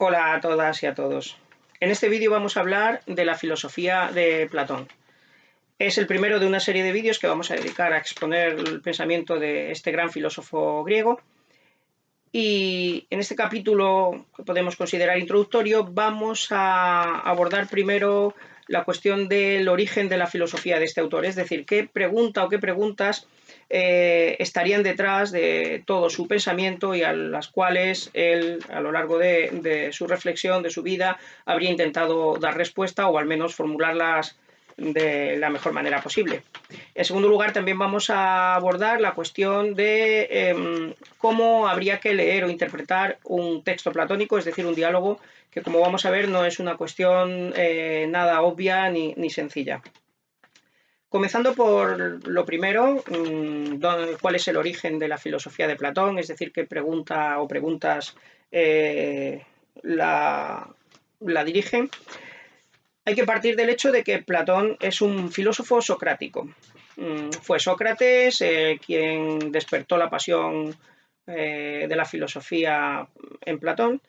Hola a todas y a todos. En este vídeo vamos a hablar de la filosofía de Platón. Es el primero de una serie de vídeos que vamos a dedicar a exponer el pensamiento de este gran filósofo griego. Y en este capítulo, que podemos considerar introductorio, vamos a abordar primero la cuestión del origen de la filosofía de este autor, es decir, qué pregunta o qué preguntas estarían detrás de todo su pensamiento y a las cuales él, a lo largo de su reflexión, de su vida, habría intentado dar respuesta o al menos formularlas de la mejor manera posible. En segundo lugar, también vamos a abordar la cuestión de cómo habría que leer o interpretar un texto platónico, es decir, un diálogo que, como vamos a ver, no es una cuestión nada obvia ni sencilla. Comenzando por lo primero, ¿cuál es el origen de la filosofía de Platón? Es decir, qué pregunta o preguntas la dirigen. Hay que partir del hecho de que Platón es un filósofo socrático. Fue Sócrates quien despertó la pasión de la filosofía en Platón.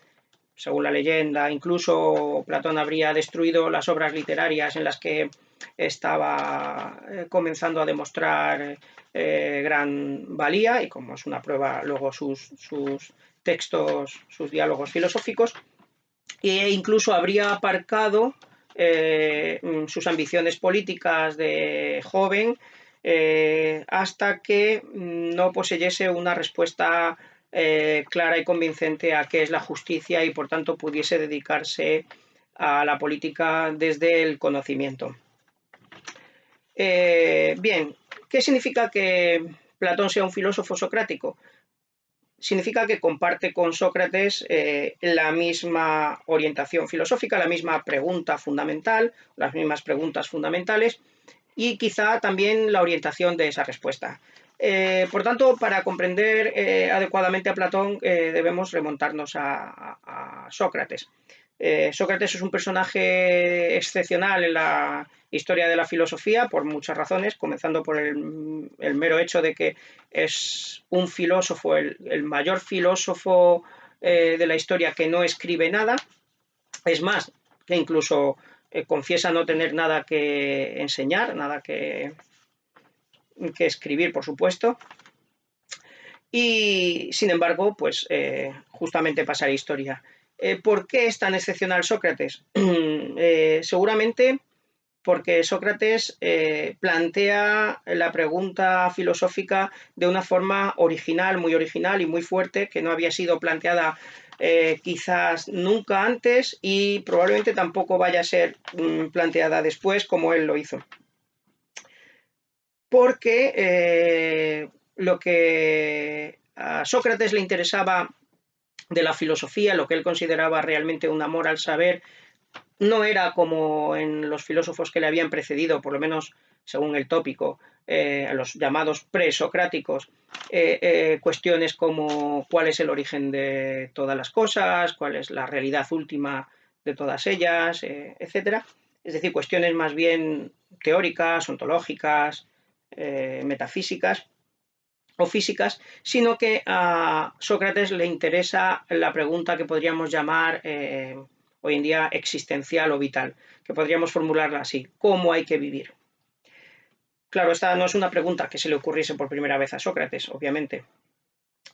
Según la leyenda, incluso Platón habría destruido las obras literarias en las que estaba comenzando a demostrar gran valía, y como es una prueba luego sus textos, sus diálogos filosóficos, e incluso habría aparcado sus ambiciones políticas de joven hasta que no poseyese una respuesta clara y convincente a qué es la justicia y por tanto pudiese dedicarse a la política desde el conocimiento. Bien, ¿qué significa que Platón sea un filósofo socrático? Significa que comparte con Sócrates la misma orientación filosófica, la misma pregunta fundamental, las mismas preguntas fundamentales y quizá también la orientación de esa respuesta. Por tanto, para comprender adecuadamente a Platón debemos remontarnos a Sócrates. Sócrates es un personaje excepcional en la historia de la filosofía por muchas razones, comenzando por el mero hecho de que es un filósofo, el mayor filósofo de la historia que no escribe nada. Es más, que incluso confiesa no tener nada que enseñar, nada que escribir, por supuesto. Y, sin embargo, pues justamente pasa la historia. ¿Por qué es tan excepcional Sócrates? Seguramente porque Sócrates plantea la pregunta filosófica de una forma original, muy original y muy fuerte, que no había sido planteada quizás nunca antes y probablemente tampoco vaya a ser planteada después como él lo hizo. Porque lo que a Sócrates le interesaba de la filosofía, lo que él consideraba realmente un amor al saber, no era como en los filósofos que le habían precedido, por lo menos según el tópico, los llamados presocráticos, cuestiones como cuál es el origen de todas las cosas, cuál es la realidad última de todas ellas, etc. Es decir, cuestiones más bien teóricas, ontológicas, metafísicas o físicas, sino que a Sócrates le interesa la pregunta que podríamos llamar hoy en día existencial o vital, que podríamos formularla así: ¿cómo hay que vivir? Claro, esta no es una pregunta que se le ocurriese por primera vez a Sócrates, obviamente.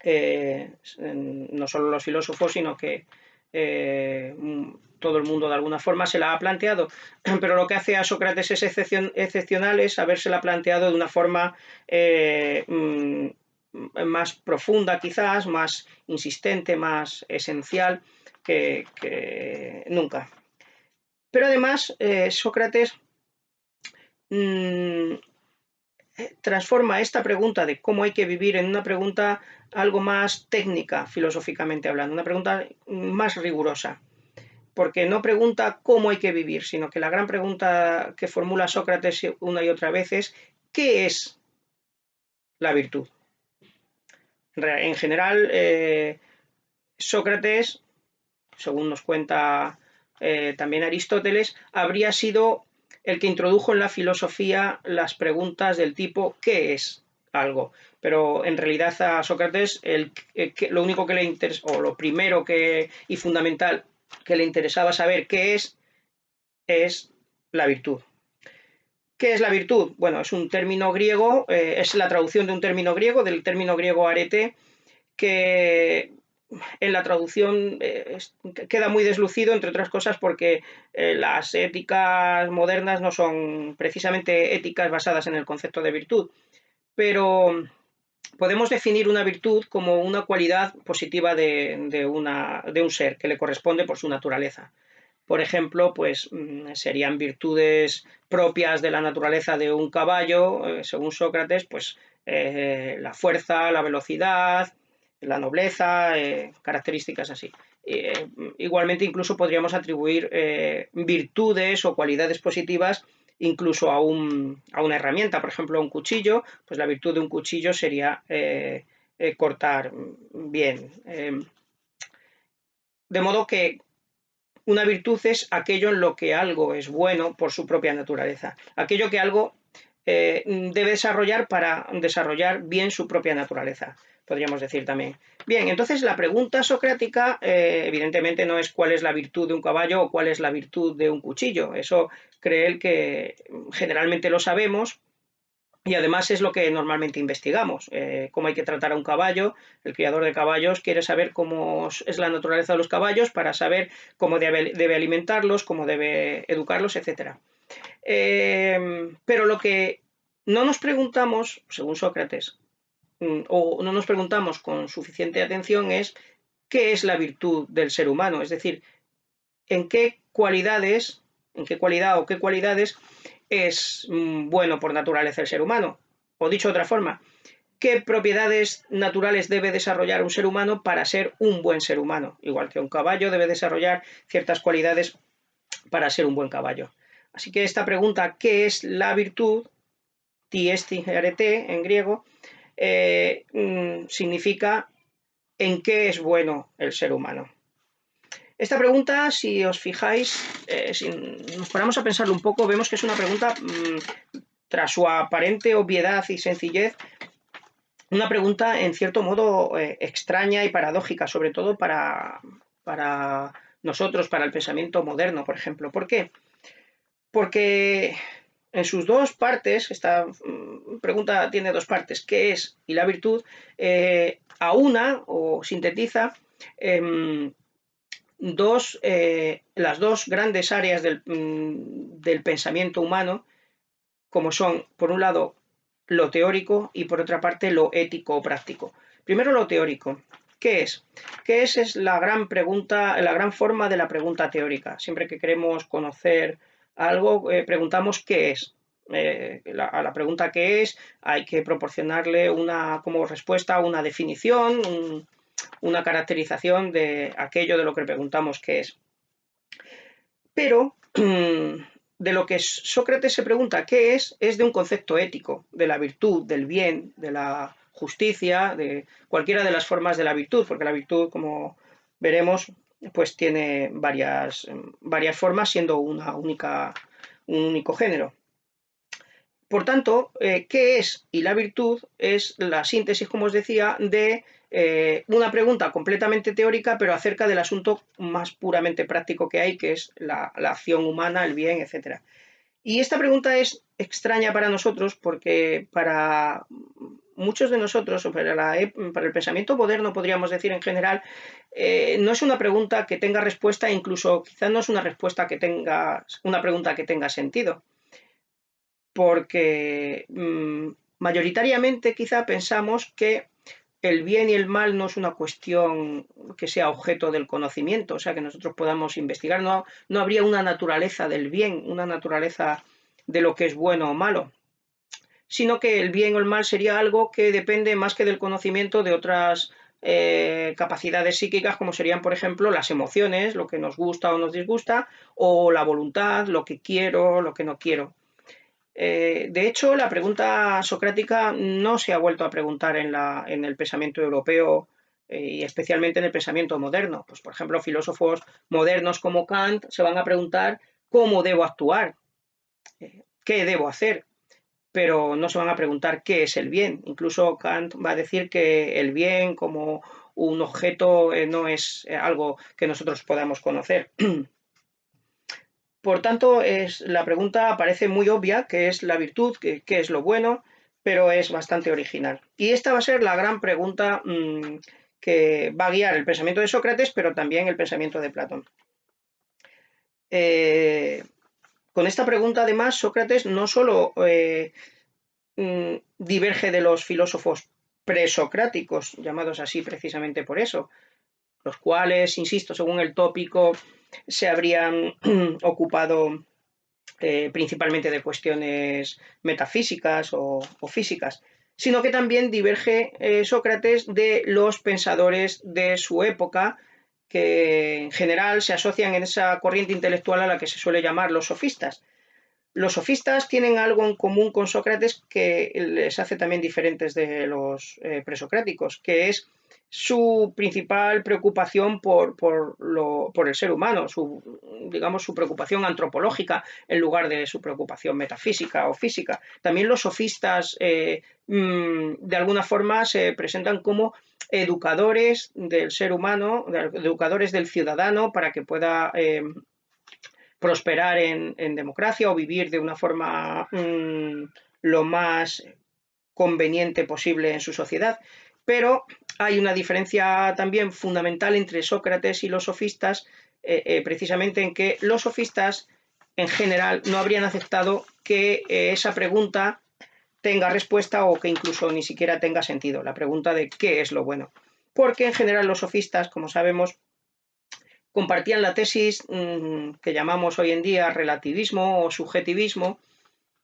No solo los filósofos, sino que todo el mundo de alguna forma se la ha planteado, pero lo que hace a Sócrates es excepcional es habérsela planteado de una forma más profunda quizás, más insistente, más esencial que nunca. Pero además Sócrates transforma esta pregunta de cómo hay que vivir en una pregunta algo más técnica, filosóficamente hablando, una pregunta más rigurosa, porque no pregunta cómo hay que vivir, sino que la gran pregunta que formula Sócrates una y otra vez es ¿qué es la virtud? En general, Sócrates, según nos cuenta también Aristóteles, habría sido el que introdujo en la filosofía las preguntas del tipo ¿qué es algo? Pero en realidad a Sócrates lo único que le interesa, o lo primero y fundamental que le interesaba saber qué es la virtud. ¿Qué es la virtud? Bueno, es un término griego, es la traducción de un término griego, del término griego arete, que en la traducción queda muy deslucido, entre otras cosas porque las éticas modernas no son precisamente éticas basadas en el concepto de virtud, pero podemos definir una virtud como una cualidad positiva de un ser que le corresponde por su naturaleza. Por ejemplo, pues serían virtudes propias de la naturaleza de un caballo, según Sócrates, pues la fuerza, la velocidad, la nobleza, características así. Igualmente, incluso podríamos atribuir virtudes o cualidades positivas incluso a una herramienta, por ejemplo, a un cuchillo, pues la virtud de un cuchillo sería cortar bien. De modo que una virtud es aquello en lo que algo es bueno por su propia naturaleza, aquello que algo debe desarrollar para desarrollar bien su propia naturaleza, podríamos decir también. Bien, entonces la pregunta socrática evidentemente no es cuál es la virtud de un caballo o cuál es la virtud de un cuchillo, eso cree él que generalmente lo sabemos. Y además es lo que normalmente investigamos, cómo hay que tratar a un caballo. El criador de caballos quiere saber cómo es la naturaleza de los caballos para saber cómo debe alimentarlos, cómo debe educarlos, etc. Pero lo que no nos preguntamos, según Sócrates, o no nos preguntamos con suficiente atención es qué es la virtud del ser humano, es decir, en qué cualidad o qué cualidades es bueno por naturaleza el ser humano. O dicho de otra forma, ¿qué propiedades naturales debe desarrollar un ser humano para ser un buen ser humano? Igual que un caballo debe desarrollar ciertas cualidades para ser un buen caballo. Así que esta pregunta, ¿qué es la virtud? Ti esti arete en griego, significa ¿en qué es bueno el ser humano? Esta pregunta, si os fijáis, si nos paramos a pensarlo un poco, vemos que es una pregunta, tras su aparente obviedad y sencillez, una pregunta en cierto modo extraña y paradójica, sobre todo para nosotros, para el pensamiento moderno, por ejemplo. ¿Por qué? Porque en sus dos partes, esta pregunta tiene dos partes, ¿qué es y la virtud? Aúna o sintetiza las dos grandes áreas del pensamiento humano, como son, por un lado, lo teórico y por otra parte lo ético o práctico. Primero lo teórico. ¿Qué es? ¿Qué es la gran pregunta, la gran forma de la pregunta teórica? Siempre que queremos conocer algo, preguntamos ¿qué es? A la pregunta ¿qué es? Hay que proporcionarle como respuesta una definición, una caracterización de aquello de lo que preguntamos qué es. Pero de lo que Sócrates se pregunta qué es de un concepto ético, de la virtud, del bien, de la justicia, de cualquiera de las formas de la virtud, porque la virtud, como veremos, pues tiene varias formas, siendo un único género. Por tanto, ¿qué es? Y la virtud es la síntesis, como os decía, de una pregunta completamente teórica, pero acerca del asunto más puramente práctico que hay, que es la acción humana, el bien, etc. Y esta pregunta es extraña para nosotros porque para muchos de nosotros, o para el pensamiento moderno, podríamos decir en general, no es una pregunta que tenga respuesta, incluso quizás no es una pregunta que tenga sentido. Porque mayoritariamente quizá pensamos que el bien y el mal no es una cuestión que sea objeto del conocimiento, o sea, que nosotros podamos investigar, no habría una naturaleza del bien, una naturaleza de lo que es bueno o malo, sino que el bien o el mal sería algo que depende más que del conocimiento de otras capacidades psíquicas, como serían, por ejemplo, las emociones, lo que nos gusta o nos disgusta, o la voluntad, lo que quiero, lo que no quiero. De hecho, la pregunta socrática no se ha vuelto a preguntar en el pensamiento europeo y especialmente en el pensamiento moderno. Pues, por ejemplo, filósofos modernos como Kant se van a preguntar cómo debo actuar, qué debo hacer, pero no se van a preguntar qué es el bien. Incluso Kant va a decir que el bien como un objeto, no es algo que nosotros podamos conocer. Por tanto, la pregunta parece muy obvia, ¿qué es la virtud? ¿Qué es lo bueno? Pero es bastante original. Y esta va a ser la gran pregunta que va a guiar el pensamiento de Sócrates, pero también el pensamiento de Platón. Con esta pregunta, además, Sócrates no solo diverge de los filósofos presocráticos, llamados así precisamente por eso, los cuales, insisto, según el tópico, se habrían ocupado principalmente de cuestiones metafísicas o físicas, sino que también diverge Sócrates de los pensadores de su época, que en general se asocian en esa corriente intelectual a la que se suele llamar los sofistas. Los sofistas tienen algo en común con Sócrates que les hace también diferentes de los presocráticos, que es su principal preocupación por el ser humano, digamos, su preocupación antropológica en lugar de su preocupación metafísica o física. También los sofistas, de alguna forma, se presentan como educadores del ser humano, educadores del ciudadano para que pueda prosperar en democracia o vivir de una forma lo más conveniente posible en su sociedad. Pero hay una diferencia también fundamental entre Sócrates y los sofistas, precisamente en que los sofistas en general no habrían aceptado que esa pregunta tenga respuesta o que incluso ni siquiera tenga sentido, la pregunta de qué es lo bueno. Porque en general los sofistas, como sabemos, compartían la tesis que llamamos hoy en día relativismo o subjetivismo,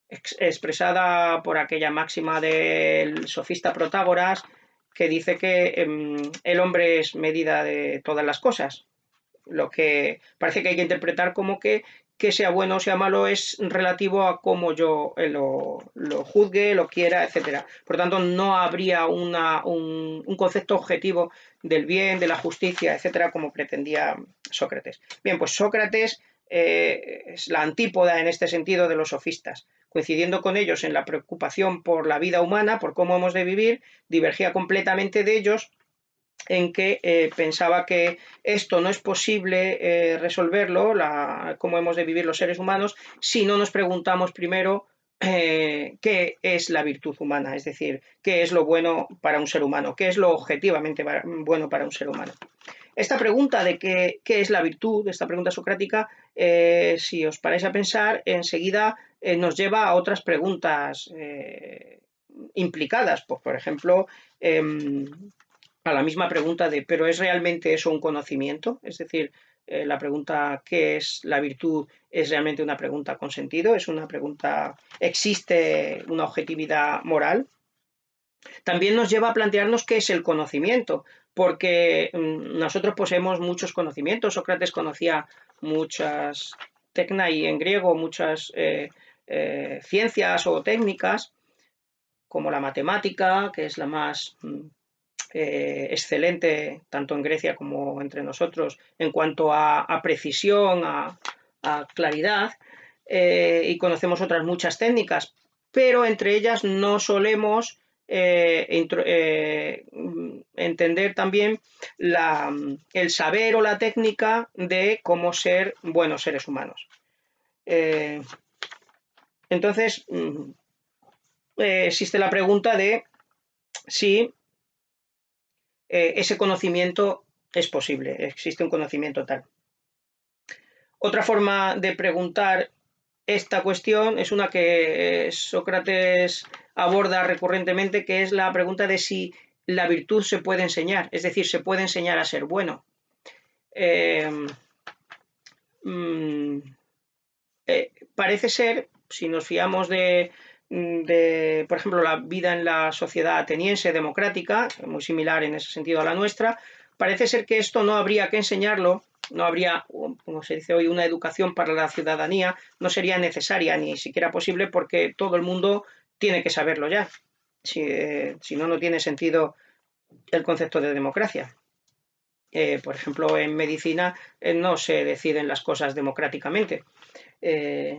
expresada por aquella máxima del sofista Protágoras, que dice que el hombre es medida de todas las cosas, lo que parece que hay que interpretar como que sea bueno o sea malo es relativo a cómo yo lo juzgue, lo quiera, etc. Por tanto, no habría un concepto objetivo del bien, de la justicia, etc., como pretendía Sócrates. Bien, pues Sócrates es la antípoda en este sentido de los sofistas. Coincidiendo con ellos en la preocupación por la vida humana, por cómo hemos de vivir, divergía completamente de ellos en que pensaba que esto no es posible resolverlo, cómo hemos de vivir los seres humanos, si no nos preguntamos primero qué es la virtud humana, es decir, qué es lo bueno para un ser humano, qué es lo objetivamente bueno para un ser humano. Esta pregunta de qué es la virtud, esta pregunta socrática, si os paráis a pensar, enseguida nos lleva a otras preguntas implicadas, pues, por ejemplo, a la misma pregunta de, ¿pero es realmente eso un conocimiento? Es decir, la pregunta ¿qué es la virtud? Es realmente una pregunta con sentido, es una pregunta, ¿existe una objetividad moral? También nos lleva a plantearnos qué es el conocimiento, porque nosotros poseemos muchos conocimientos. Sócrates conocía muchas tecnai en griego, muchas ciencias o técnicas, como la matemática, que es la más excelente tanto en Grecia como entre nosotros en cuanto a precisión, a claridad, y conocemos otras muchas técnicas, pero entre ellas no solemos entender también el saber o la técnica de cómo ser buenos seres humanos. Entonces, existe la pregunta de si ese conocimiento es posible, existe un conocimiento tal. Otra forma de preguntar esta cuestión es una que Sócrates aborda recurrentemente, que es la pregunta de si la virtud se puede enseñar, es decir, se puede enseñar a ser bueno. Parece ser, si nos fiamos de, por ejemplo, la vida en la sociedad ateniense democrática, muy similar en ese sentido a la nuestra, parece ser que esto no habría que enseñarlo, no habría, como se dice hoy, una educación para la ciudadanía, no sería necesaria ni siquiera posible porque todo el mundo tiene que saberlo ya. Si no, no tiene sentido el concepto de democracia. Por ejemplo, en medicina no se deciden las cosas democráticamente.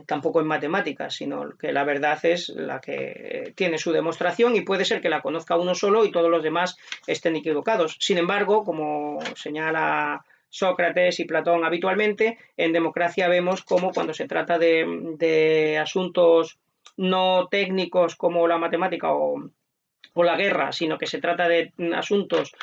tampoco en matemáticas, sino que la verdad es la que tiene su demostración y puede ser que la conozca uno solo y todos los demás estén equivocados. Sin embargo, como señala Sócrates y Platón habitualmente, en democracia vemos cómo cuando se trata de asuntos no técnicos como la matemática o la guerra, sino que se trata de asuntos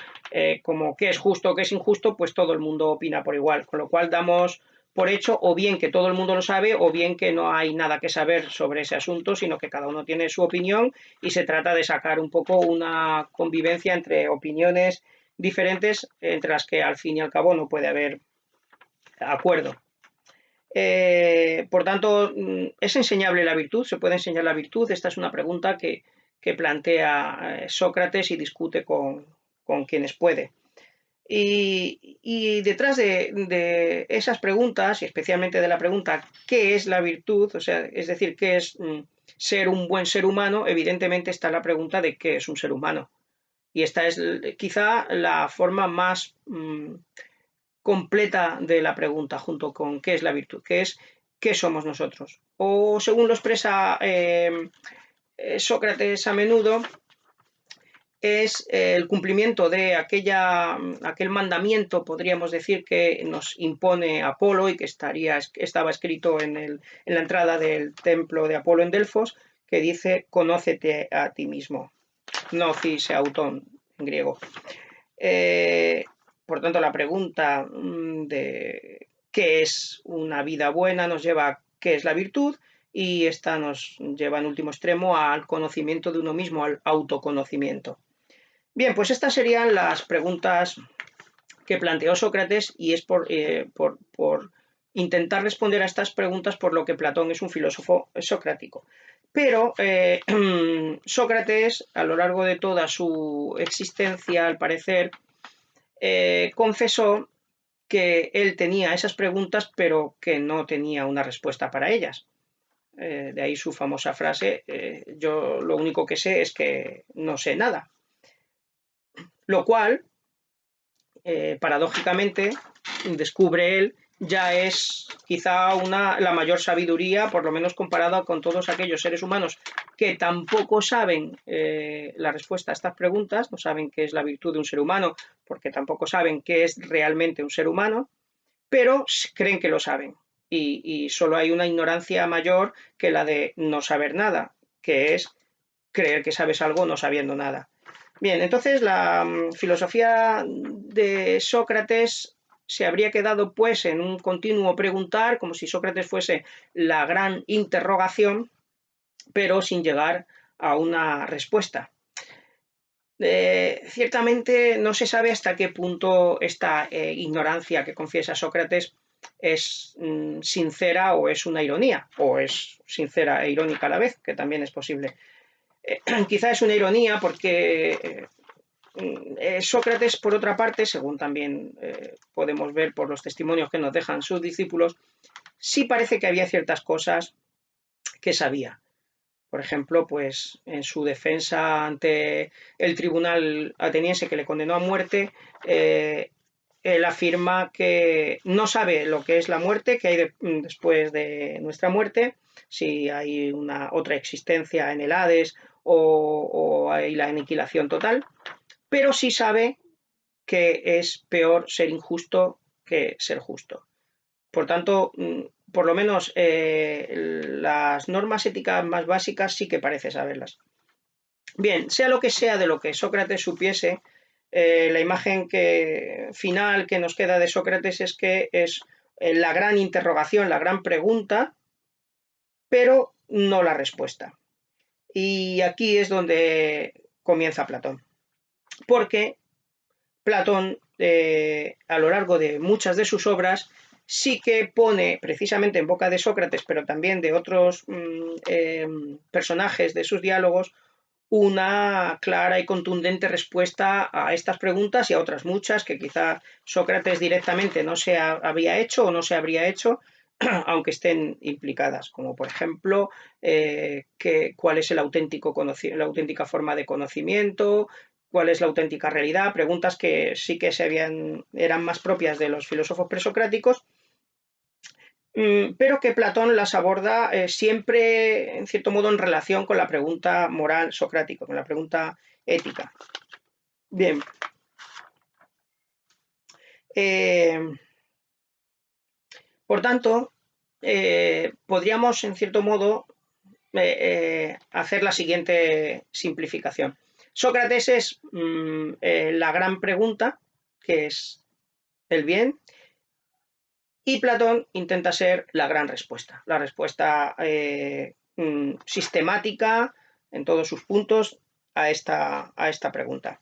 como qué es justo o qué es injusto, pues todo el mundo opina por igual, con lo cual damos por hecho o bien que todo el mundo lo sabe o bien que no hay nada que saber sobre ese asunto, sino que cada uno tiene su opinión y se trata de sacar un poco una convivencia entre opiniones diferentes entre las que al fin y al cabo no puede haber acuerdo. Por tanto, ¿es enseñable la virtud? ¿Se puede enseñar la virtud? Esta es una pregunta que plantea Sócrates y discute con quienes puede. Y detrás de esas preguntas, y especialmente de la pregunta ¿qué es la virtud? O sea, es decir, ¿qué es ser un buen ser humano? Evidentemente está la pregunta de ¿qué es un ser humano? Y esta es quizá la forma más completa de la pregunta, junto con ¿qué es la virtud? ¿Qué es qué somos nosotros? O según lo expresa Sócrates a menudo, es el cumplimiento de aquel mandamiento, podríamos decir, que nos impone Apolo y que estaba escrito en la entrada del templo de Apolo en Delfos, que dice, conócete a ti mismo, gnosis auton en griego. Por tanto, la pregunta de qué es una vida buena nos lleva a qué es la virtud y esta nos lleva en último extremo al conocimiento de uno mismo, al autoconocimiento. Bien, pues estas serían las preguntas que planteó Sócrates y es por intentar responder a estas preguntas por lo que Platón es un filósofo socrático. Pero Sócrates, a lo largo de toda su existencia, al parecer, confesó que él tenía esas preguntas, pero que no tenía una respuesta para ellas. De ahí su famosa frase, yo lo único que sé es que no sé nada. Lo cual, paradójicamente, descubre él, ya es quizá la mayor sabiduría, por lo menos comparada con todos aquellos seres humanos que tampoco saben la respuesta a estas preguntas, no saben qué es la virtud de un ser humano, porque tampoco saben qué es realmente un ser humano, pero creen que lo saben. Y solo hay una ignorancia mayor que la de no saber nada, que es creer que sabes algo no sabiendo nada. Bien, entonces la filosofía de Sócrates se habría quedado pues en un continuo preguntar, como si Sócrates fuese la gran interrogación, pero sin llegar a una respuesta. Ciertamente no se sabe hasta qué punto esta ignorancia que confiesa Sócrates es sincera o es una ironía, o es sincera e irónica a la vez, que también es posible. Quizá es una ironía porque Sócrates, por otra parte, según también podemos ver por los testimonios que nos dejan sus discípulos, sí parece que había ciertas cosas que sabía. Por ejemplo, pues en su defensa ante el tribunal ateniense que le condenó a muerte, él afirma que no sabe lo que es la muerte, que hay después de nuestra muerte, si hay una otra existencia en el Hades o hay la aniquilación total, pero sí sabe que es peor ser injusto que ser justo. Por tanto, por lo menos las normas éticas más básicas sí que parece saberlas. Bien, sea lo que sea de lo que Sócrates supiese, la imagen final que nos queda de Sócrates es que es la gran interrogación, la gran pregunta, pero no la respuesta. Y aquí es donde comienza Platón. Porque Platón, a lo largo de muchas de sus obras, sí que pone precisamente en boca de Sócrates, pero también de otros personajes de sus diálogos, una clara y contundente respuesta a estas preguntas y a otras muchas que quizá Sócrates directamente no se había hecho o no se habría hecho, aunque estén implicadas, como por ejemplo cuál es la auténtica forma de conocimiento, cuál es la auténtica realidad, preguntas que sí que eran más propias de los filósofos presocráticos, pero que Platón las aborda siempre, en cierto modo, en relación con la pregunta moral socrática, con la pregunta ética. Bien. Por tanto, podríamos, en cierto modo, hacer la siguiente simplificación. Sócrates es la gran pregunta, que es el bien, y Platón intenta ser la gran respuesta, la respuesta sistemática en todos sus puntos a esta pregunta.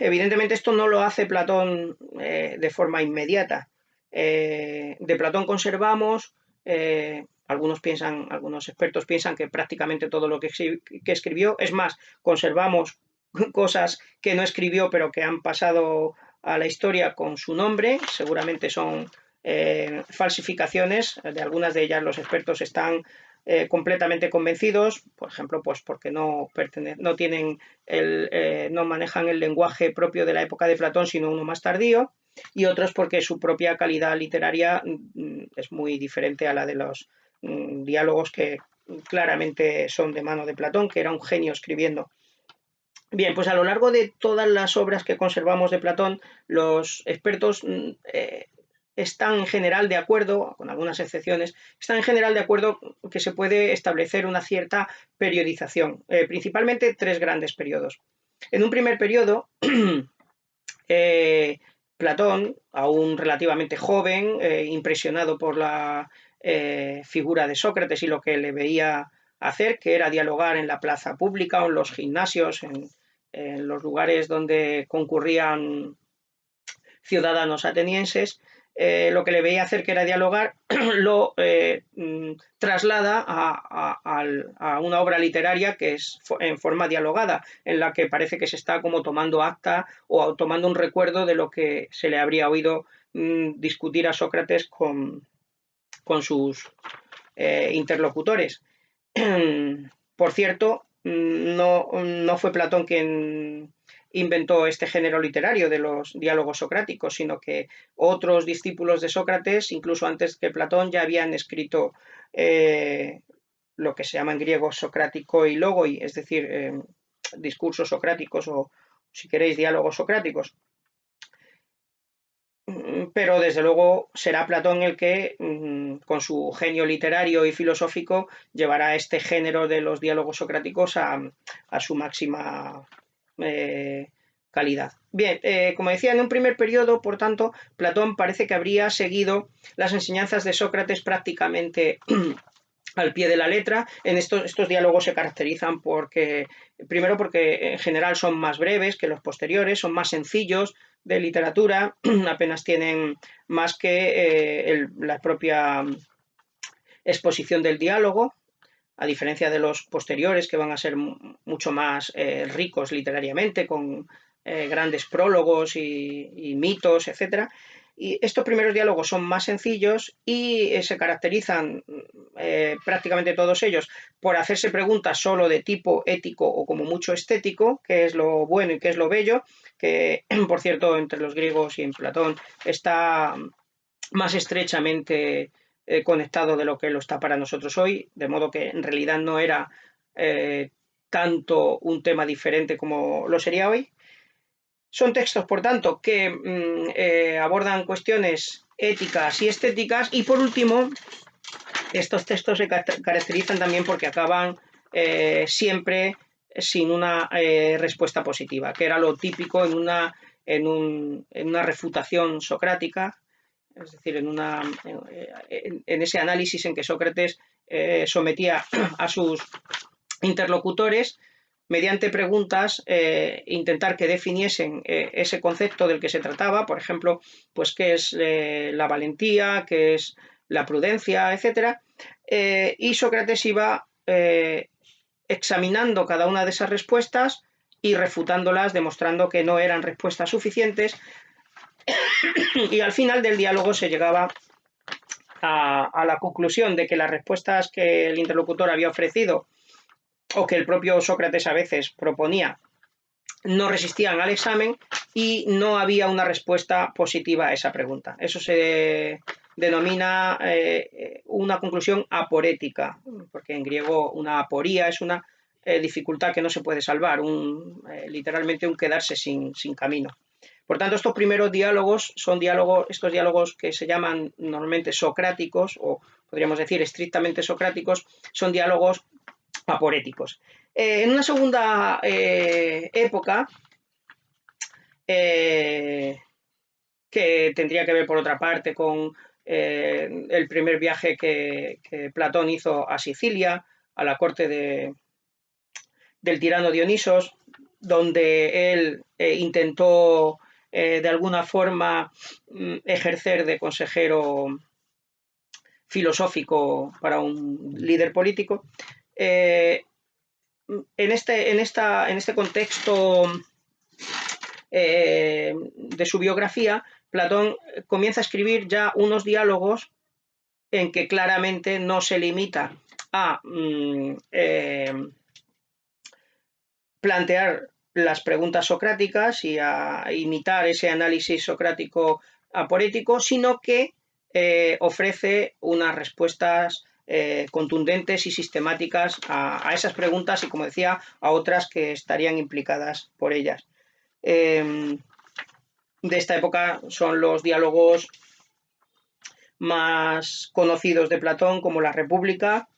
Evidentemente esto no lo hace Platón de forma inmediata. De Platón conservamos, algunos expertos piensan que prácticamente todo lo que escribió, es más, conservamos cosas que no escribió pero que han pasado a la historia con su nombre, seguramente son falsificaciones, de algunas de ellas los expertos están completamente convencidos, por ejemplo, pues porque no tienen no manejan el lenguaje propio de la época de Platón, sino uno más tardío, y otros porque su propia calidad literaria es muy diferente a la de los diálogos que claramente son de mano de Platón, que era un genio escribiendo. Bien, pues a lo largo de todas las obras que conservamos de Platón, los expertos están en general de acuerdo, con algunas excepciones, están en general de acuerdo que se puede establecer una cierta periodización, principalmente 3 grandes periodos. En un primer periodo, Platón, aún relativamente joven, impresionado por la figura de Sócrates y lo que le veía hacer, que era dialogar en la plaza pública o en los gimnasios, en los lugares donde concurrían ciudadanos atenienses, lo que le veía hacer, que era dialogar, lo traslada a una obra literaria que es en forma dialogada, en la que parece que se está como tomando acta o tomando un recuerdo de lo que se le habría oído discutir a Sócrates con sus interlocutores. Por cierto, no fue Platón quien inventó este género literario de los diálogos socráticos, sino que otros discípulos de Sócrates, incluso antes que Platón, ya habían escrito lo que se llama en griego socrático y logoi, es decir, discursos socráticos o, si queréis, diálogos socráticos. Pero desde luego será Platón el que, con su genio literario y filosófico, llevará este género de los diálogos socráticos a su máxima calidad. Bien, como decía, en un primer periodo, por tanto, Platón parece que habría seguido las enseñanzas de Sócrates prácticamente al pie de la letra. En estos diálogos se caracterizan primero porque en general son más breves que los posteriores, son más sencillos de literatura, apenas tienen más que la propia exposición del diálogo, a diferencia de los posteriores, que van a ser mucho más ricos literariamente, con grandes prólogos y mitos, etc. Y estos primeros diálogos son más sencillos y se caracterizan prácticamente todos ellos por hacerse preguntas solo de tipo ético o como mucho estético, qué es lo bueno y qué es lo bello, que por cierto entre los griegos y en Platón está más estrechamente conectado de lo que lo está para nosotros hoy, de modo que en realidad no era tanto un tema diferente como lo sería hoy. Son textos, por tanto, que abordan cuestiones éticas y estéticas, y por último, estos textos se caracterizan también porque acaban siempre sin una respuesta positiva, que era lo típico en una refutación socrática, es decir, en ese análisis en que Sócrates sometía a sus interlocutores mediante preguntas, intentar que definiesen ese concepto del que se trataba, por ejemplo, pues qué es la valentía, qué es la prudencia, etc. Y Sócrates iba examinando cada una de esas respuestas y refutándolas, demostrando que no eran respuestas suficientes, y al final del diálogo se llegaba a la conclusión de que las respuestas que el interlocutor había ofrecido o que el propio Sócrates a veces proponía no resistían al examen, y no había una respuesta positiva a esa pregunta. Eso se denomina una conclusión aporética, porque en griego una aporía es una dificultad que no se puede salvar, literalmente un quedarse sin camino. Por tanto, estos primeros diálogos son estos diálogos que se llaman normalmente socráticos, o podríamos decir estrictamente socráticos, son diálogos aporéticos. En una segunda época, que tendría que ver por otra parte con el primer viaje que Platón hizo a Sicilia, a la corte del tirano Dionisos, donde él intentó de alguna forma ejercer de consejero filosófico para un líder político. En este contexto de su biografía, Platón comienza a escribir ya unos diálogos en que claramente no se limita a plantear las preguntas socráticas y a imitar ese análisis socrático aporético, sino que ofrece unas respuestas contundentes y sistemáticas a esas preguntas y, como decía, a otras que estarían implicadas por ellas. De esta época son los diálogos más conocidos de Platón, como la República,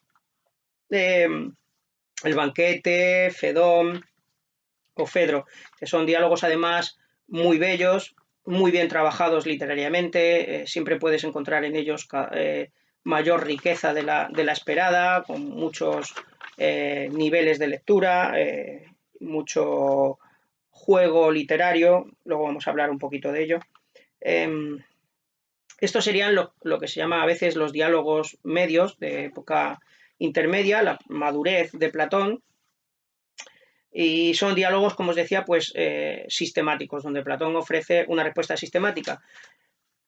el banquete, Fedón o Fedro, que son diálogos además muy bellos, muy bien trabajados literariamente, siempre puedes encontrar en ellos mayor riqueza de la esperada, con muchos niveles de lectura, mucho juego literario, luego vamos a hablar un poquito de ello. Estos serían lo que se llama a veces los diálogos medios de época intermedia, la madurez de Platón, y son diálogos, como os decía, pues sistemáticos, donde Platón ofrece una respuesta sistemática.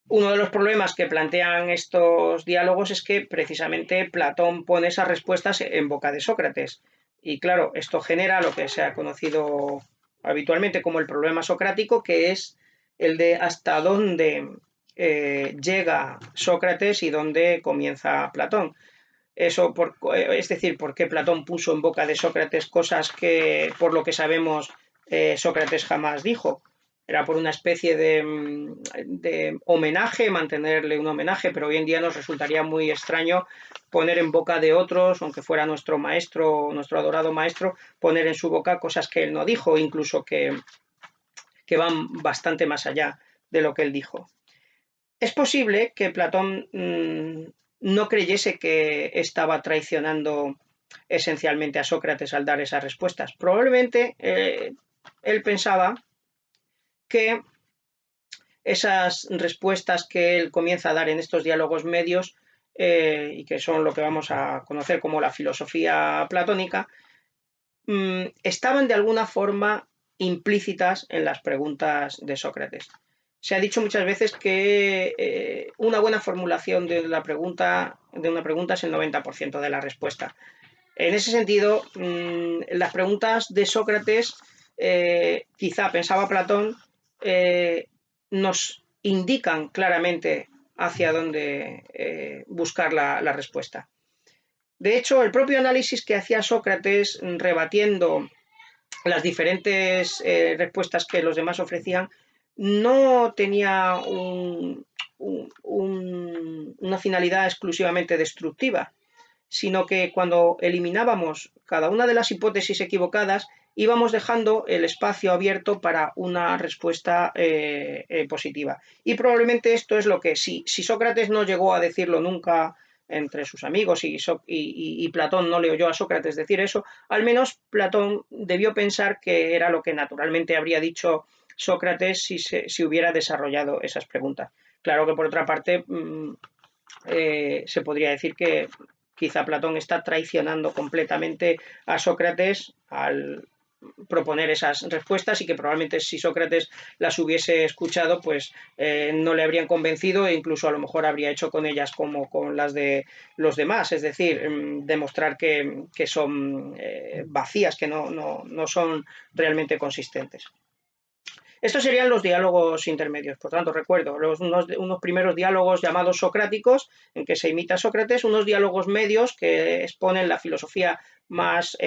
Uno de los problemas que plantean estos diálogos es que precisamente Platón pone esas respuestas en boca de Sócrates. Y claro, esto genera lo que se ha conocido habitualmente como el problema socrático, que es el de hasta dónde llega Sócrates y dónde comienza Platón. Eso es decir, por qué Platón puso en boca de Sócrates cosas que, por lo que sabemos, Sócrates jamás dijo. Era por una especie de homenaje, mantenerle un homenaje, pero hoy en día nos resultaría muy extraño poner en boca de otros, aunque fuera nuestro maestro, nuestro adorado maestro, poner en su boca cosas que él no dijo, incluso que van bastante más allá de lo que él dijo. Es posible que Platón no creyese que estaba traicionando esencialmente a Sócrates al dar esas respuestas. Probablemente él pensaba que esas respuestas que él comienza a dar en estos diálogos medios, y que son lo que vamos a conocer como la filosofía platónica, estaban de alguna forma implícitas en las preguntas de Sócrates. Se ha dicho muchas veces que una buena formulación de una pregunta es el 90% de la respuesta. En ese sentido, las preguntas de Sócrates, quizá pensaba Platón, nos indican claramente hacia dónde buscar la respuesta. De hecho, el propio análisis que hacía Sócrates rebatiendo las diferentes respuestas que los demás ofrecían no tenía una finalidad exclusivamente destructiva, sino que cuando eliminábamos cada una de las hipótesis equivocadas, íbamos dejando el espacio abierto para una respuesta positiva. Y probablemente esto es lo que, si Sócrates no llegó a decirlo nunca entre sus amigos y Platón no le oyó a Sócrates decir eso, al menos Platón debió pensar que era lo que naturalmente habría dicho Sócrates si hubiera desarrollado esas preguntas. Claro que por otra parte se podría decir que quizá Platón está traicionando completamente a Sócrates al proponer esas respuestas y que probablemente si Sócrates las hubiese escuchado pues no le habrían convencido e incluso a lo mejor habría hecho con ellas como con las de los demás, es decir, demostrar que son vacías, que no son realmente consistentes. Estos serían los diálogos intermedios. Por tanto, recuerdo unos primeros diálogos llamados socráticos, en que se imita a Sócrates, unos diálogos medios que exponen la filosofía más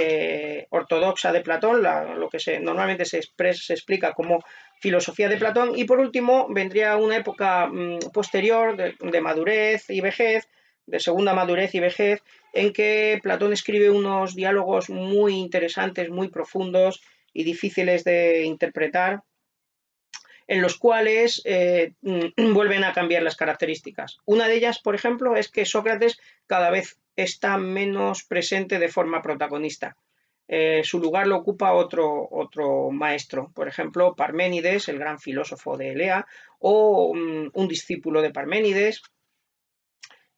ortodoxa de Platón, lo que normalmente se explica como filosofía de Platón, y por último vendría una época posterior de madurez y vejez, de segunda madurez y vejez, en que Platón escribe unos diálogos muy interesantes, muy profundos y difíciles de interpretar, en los cuales vuelven a cambiar las características. Una de ellas, por ejemplo, es que Sócrates cada vez está menos presente de forma protagonista. Su lugar lo ocupa otro maestro, por ejemplo, Parménides, el gran filósofo de Elea, o un discípulo de Parménides,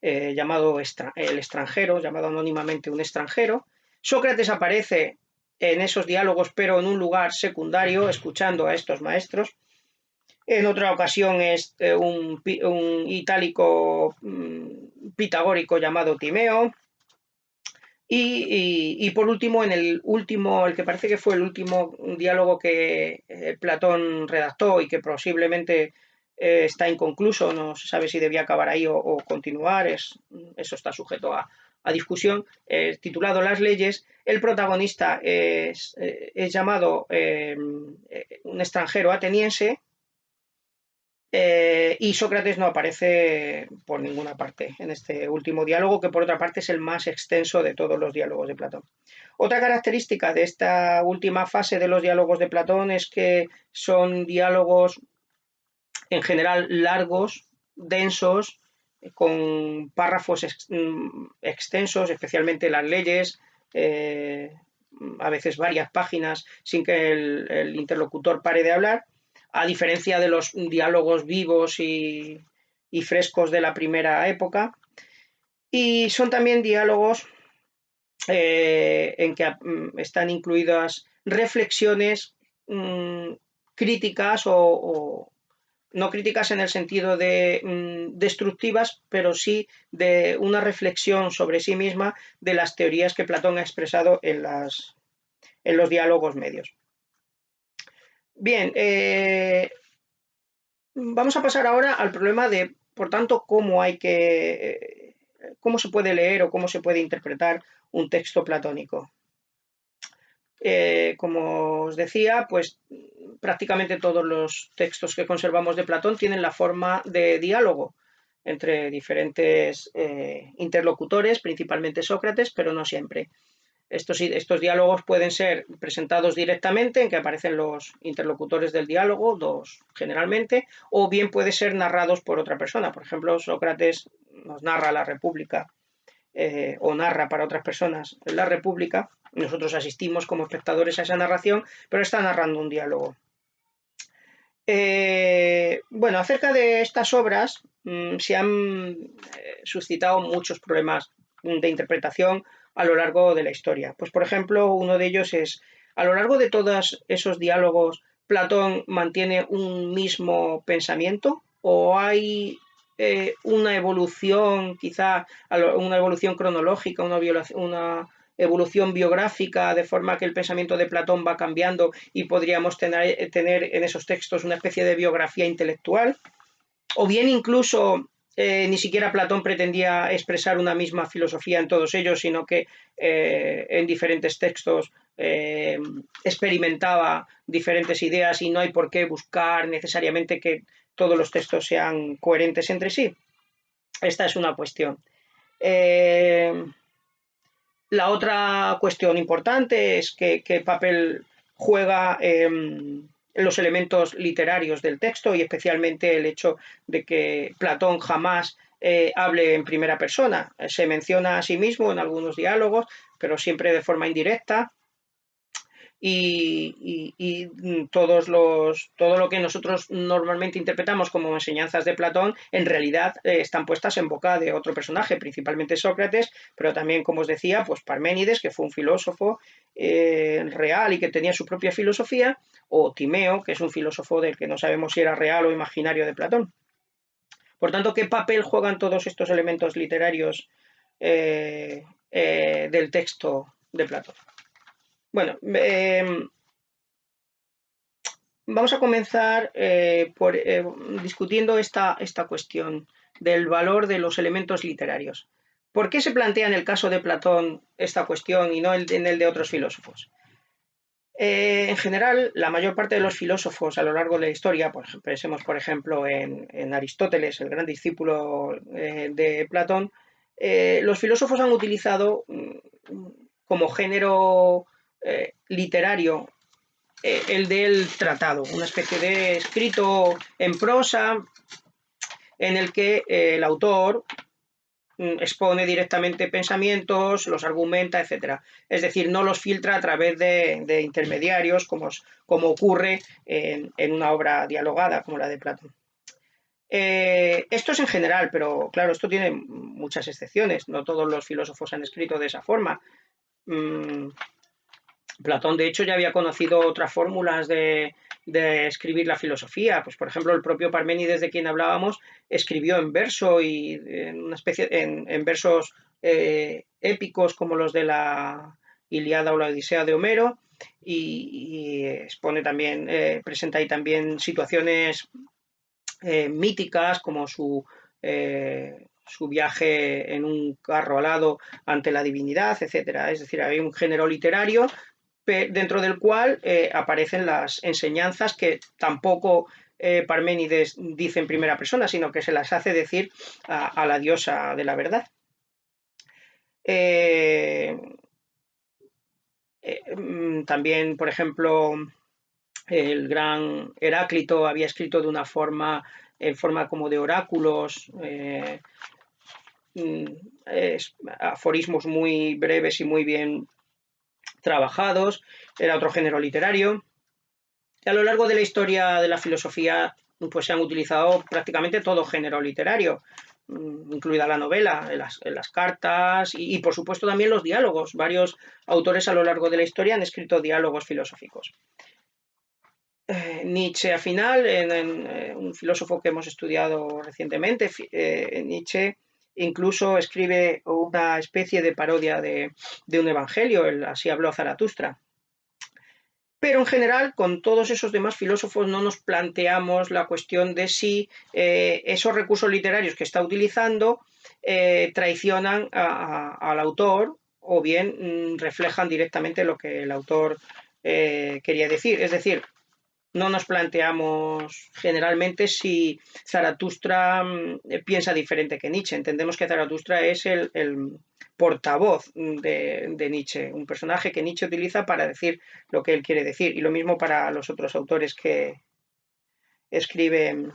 llamado el extranjero, llamado anónimamente un extranjero. Sócrates aparece en esos diálogos, pero en un lugar secundario, escuchando a estos maestros. En otra ocasión es un itálico pitagórico llamado Timeo. Y por último, el que parece que fue el último diálogo que Platón redactó y que posiblemente está inconcluso, no se sabe si debía acabar ahí o continuar, eso está sujeto a discusión, titulado Las leyes. El protagonista es llamado un extranjero ateniense, y Sócrates no aparece por ninguna parte en este último diálogo, que por otra parte es el más extenso de todos los diálogos de Platón. Otra característica de esta última fase de los diálogos de Platón es que son diálogos en general largos, densos, con párrafos extensos, especialmente las leyes, a veces varias páginas sin que el interlocutor pare de hablar, a diferencia de los diálogos vivos y frescos de la primera época. Y son también diálogos en que están incluidas reflexiones críticas o no críticas en el sentido de destructivas, pero sí de una reflexión sobre sí misma de las teorías que Platón ha expresado en los diálogos medios. Bien, vamos a pasar ahora al problema de, por tanto, cómo se puede leer o cómo se puede interpretar un texto platónico. Como os decía, pues prácticamente todos los textos que conservamos de Platón tienen la forma de diálogo entre diferentes interlocutores, principalmente Sócrates, pero no siempre. Estos diálogos pueden ser presentados directamente, en que aparecen los interlocutores del diálogo, dos generalmente, o bien puede ser narrados por otra persona. Por ejemplo, Sócrates nos narra la República, o narra para otras personas la República. Nosotros asistimos como espectadores a esa narración, pero está narrando un diálogo. Bueno, acerca de estas obras se han suscitado muchos problemas de interpretación a lo largo de la historia. Pues, por ejemplo, uno de ellos es, a lo largo de todos esos diálogos, ¿Platón mantiene un mismo pensamiento o hay una evolución, quizá una evolución cronológica, una evolución biográfica, de forma que el pensamiento de Platón va cambiando y podríamos tener en esos textos una especie de biografía intelectual? O bien incluso ni siquiera Platón pretendía expresar una misma filosofía en todos ellos, sino que en diferentes textos experimentaba diferentes ideas y no hay por qué buscar necesariamente que todos los textos sean coherentes entre sí. Esta es una cuestión. La otra cuestión importante es qué papel juega los elementos literarios del texto, y especialmente el hecho de que Platón jamás hable en primera persona. Se menciona a sí mismo en algunos diálogos, pero siempre de forma indirecta. Y todo lo que nosotros normalmente interpretamos como enseñanzas de Platón, en realidad están puestas en boca de otro personaje, principalmente Sócrates, pero también, como os decía, pues Parménides, que fue un filósofo real y que tenía su propia filosofía, o Timeo, que es un filósofo del que no sabemos si era real o imaginario de Platón. Por tanto, ¿qué papel juegan todos estos elementos literarios del texto de Platón? Bueno, Vamos a comenzar discutiendo esta cuestión del valor de los elementos literarios. ¿Por qué se plantea en el caso de Platón esta cuestión y no en el de otros filósofos? En general, la mayor parte de los filósofos a lo largo de la historia, pensemos por ejemplo en Aristóteles, el gran discípulo de Platón, los filósofos han utilizado como género literario el del tratado, una especie de escrito en prosa en el que el autor expone directamente pensamientos, los argumenta, etc. Es decir, no los filtra a través de intermediarios, como ocurre en una obra dialogada como la de Platón. Esto es en general, pero claro, esto tiene muchas excepciones. No todos los filósofos han escrito de esa forma. Platón, de hecho, ya había conocido otras fórmulas de escribir la filosofía. Pues, por ejemplo, el propio Parménides, de quien hablábamos, escribió en verso y en versos épicos como los de la Ilíada o la Odisea de Homero, y expone también, presenta ahí también situaciones míticas como su viaje en un carro alado ante la divinidad, etc. Es decir, hay un género literario dentro del cual aparecen las enseñanzas que tampoco Parménides dice en primera persona, sino que se las hace decir a la diosa de la verdad. También, por ejemplo, el gran Heráclito había escrito de una forma, en forma como de oráculos, aforismos muy breves y muy bien trabajados. Era otro género literario. Y a lo largo de la historia de la filosofía, pues se han utilizado prácticamente todo género literario, incluida la novela, en las cartas y, por supuesto, también los diálogos. Varios autores a lo largo de la historia han escrito diálogos filosóficos. Nietzsche, al final, un filósofo que hemos estudiado recientemente, Nietzsche incluso escribe una especie de parodia de un evangelio, Así habló Zaratustra. Pero en general, con todos esos demás filósofos no nos planteamos la cuestión de si esos recursos literarios que está utilizando traicionan al autor o bien reflejan directamente lo que el autor quería decir. Es decir, no nos planteamos generalmente si Zaratustra piensa diferente que Nietzsche. Entendemos que Zaratustra es el portavoz de Nietzsche, un personaje que Nietzsche utiliza para decir lo que él quiere decir. Y lo mismo para los otros autores que escriben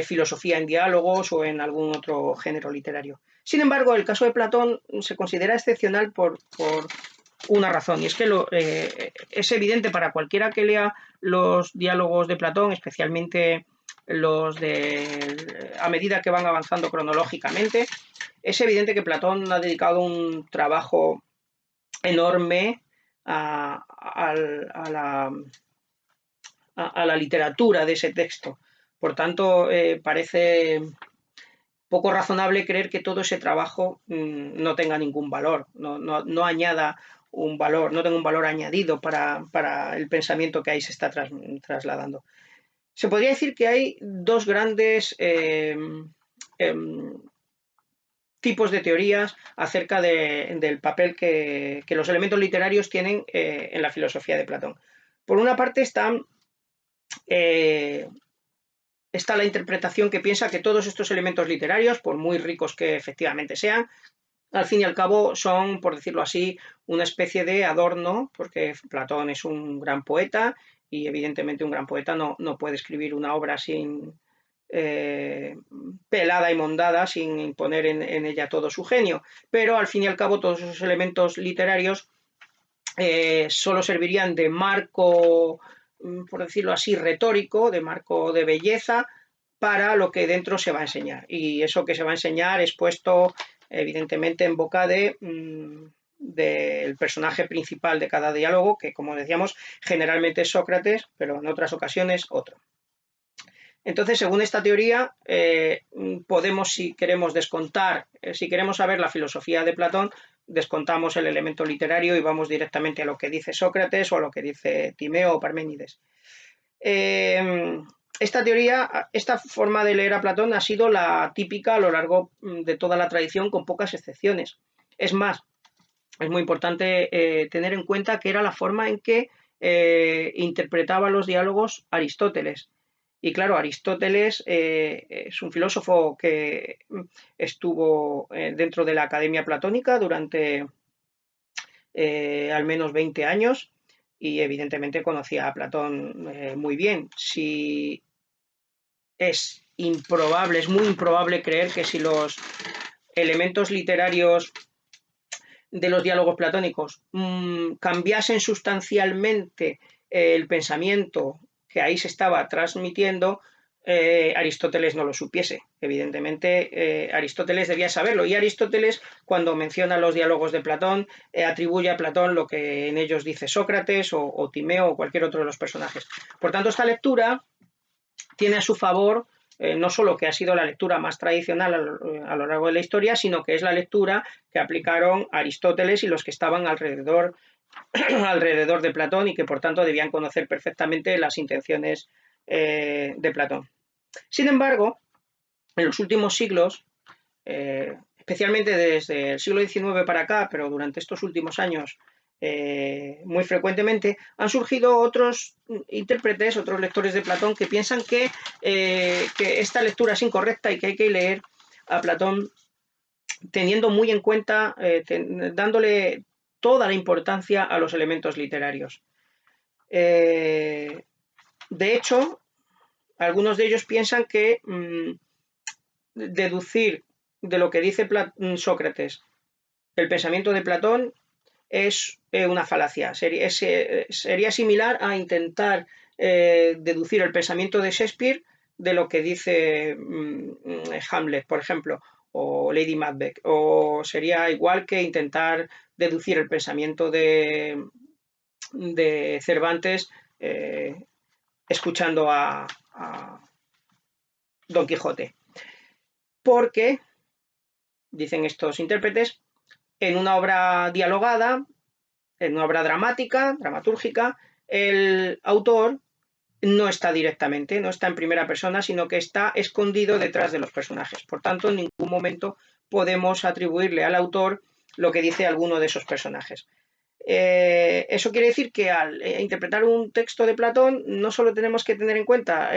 filosofía en diálogos o en algún otro género literario. Sin embargo, el caso de Platón se considera excepcional por una razón, y es que es evidente para cualquiera que lea los diálogos de Platón, especialmente los a medida que van avanzando cronológicamente, es evidente que Platón ha dedicado un trabajo enorme a la literatura de ese texto. Por tanto, parece poco razonable creer que todo ese trabajo no tenga ningún valor, no añada un valor, no tenga un valor añadido para el pensamiento que ahí se está trasladando. Se podría decir que hay dos grandes tipos de teorías acerca del papel que los elementos literarios tienen en la filosofía de Platón. Por una parte está la interpretación que piensa que todos estos elementos literarios, por muy ricos que efectivamente sean, al fin y al cabo son, por decirlo así, una especie de adorno, porque Platón es un gran poeta y evidentemente un gran poeta no puede escribir una obra sin pelada y mondada, sin poner en ella todo su genio. Pero al fin y al cabo todos esos elementos literarios solo servirían de marco, por decirlo así, retórico, de marco de belleza, para lo que dentro se va a enseñar. Y eso que se va a enseñar es puesto, evidentemente, en boca del personaje principal de cada diálogo, que, como decíamos, generalmente es Sócrates, pero en otras ocasiones otro. Entonces, según esta teoría, podemos, si queremos descontar, si queremos saber la filosofía de Platón, descontamos el elemento literario y vamos directamente a lo que dice Sócrates o a lo que dice Timeo o Parménides. Esta teoría, esta forma de leer a Platón ha sido la típica a lo largo de toda la tradición, con pocas excepciones. Es más, es muy importante tener en cuenta que era la forma en que interpretaba los diálogos Aristóteles. Y claro, Aristóteles es un filósofo que estuvo dentro de la Academia Platónica durante al menos 20 años y evidentemente conocía a Platón muy bien. Si es improbable, es muy improbable creer que si los elementos literarios de los diálogos platónicos cambiasen sustancialmente el pensamiento que ahí se estaba transmitiendo, Aristóteles no lo supiese. Evidentemente, Aristóteles debía saberlo. Y Aristóteles, cuando menciona los diálogos de Platón, atribuye a Platón lo que en ellos dice Sócrates o Timeo o cualquier otro de los personajes. Por tanto, esta lectura tiene a su favor no solo que ha sido la lectura más tradicional a lo largo de la historia, sino que es la lectura que aplicaron Aristóteles y los que estaban alrededor de Platón y que por tanto debían conocer perfectamente las intenciones de Platón. Sin embargo, en los últimos siglos, especialmente desde el siglo XIX para acá, pero durante estos últimos años muy frecuentemente, han surgido otros intérpretes, otros lectores de Platón que piensan que esta lectura es incorrecta y que hay que leer a Platón teniendo muy en cuenta, dándole toda la importancia a los elementos literarios. De hecho, algunos de ellos piensan que deducir de lo que dice Sócrates el pensamiento de Platón es una falacia. Sería similar a intentar deducir el pensamiento de Shakespeare de lo que dice Hamlet, por ejemplo, o Lady Macbeth. O sería igual que intentar deducir el pensamiento de Cervantes escuchando a Don Quijote. Porque, dicen estos intérpretes, en una obra dialogada, en una obra dramática, dramatúrgica, el autor no está directamente, no está en primera persona, sino que está escondido detrás de los personajes. Por tanto, en ningún momento podemos atribuirle al autor lo que dice alguno de esos personajes. Eso quiere decir que al interpretar un texto de Platón no solo tenemos que tener en cuenta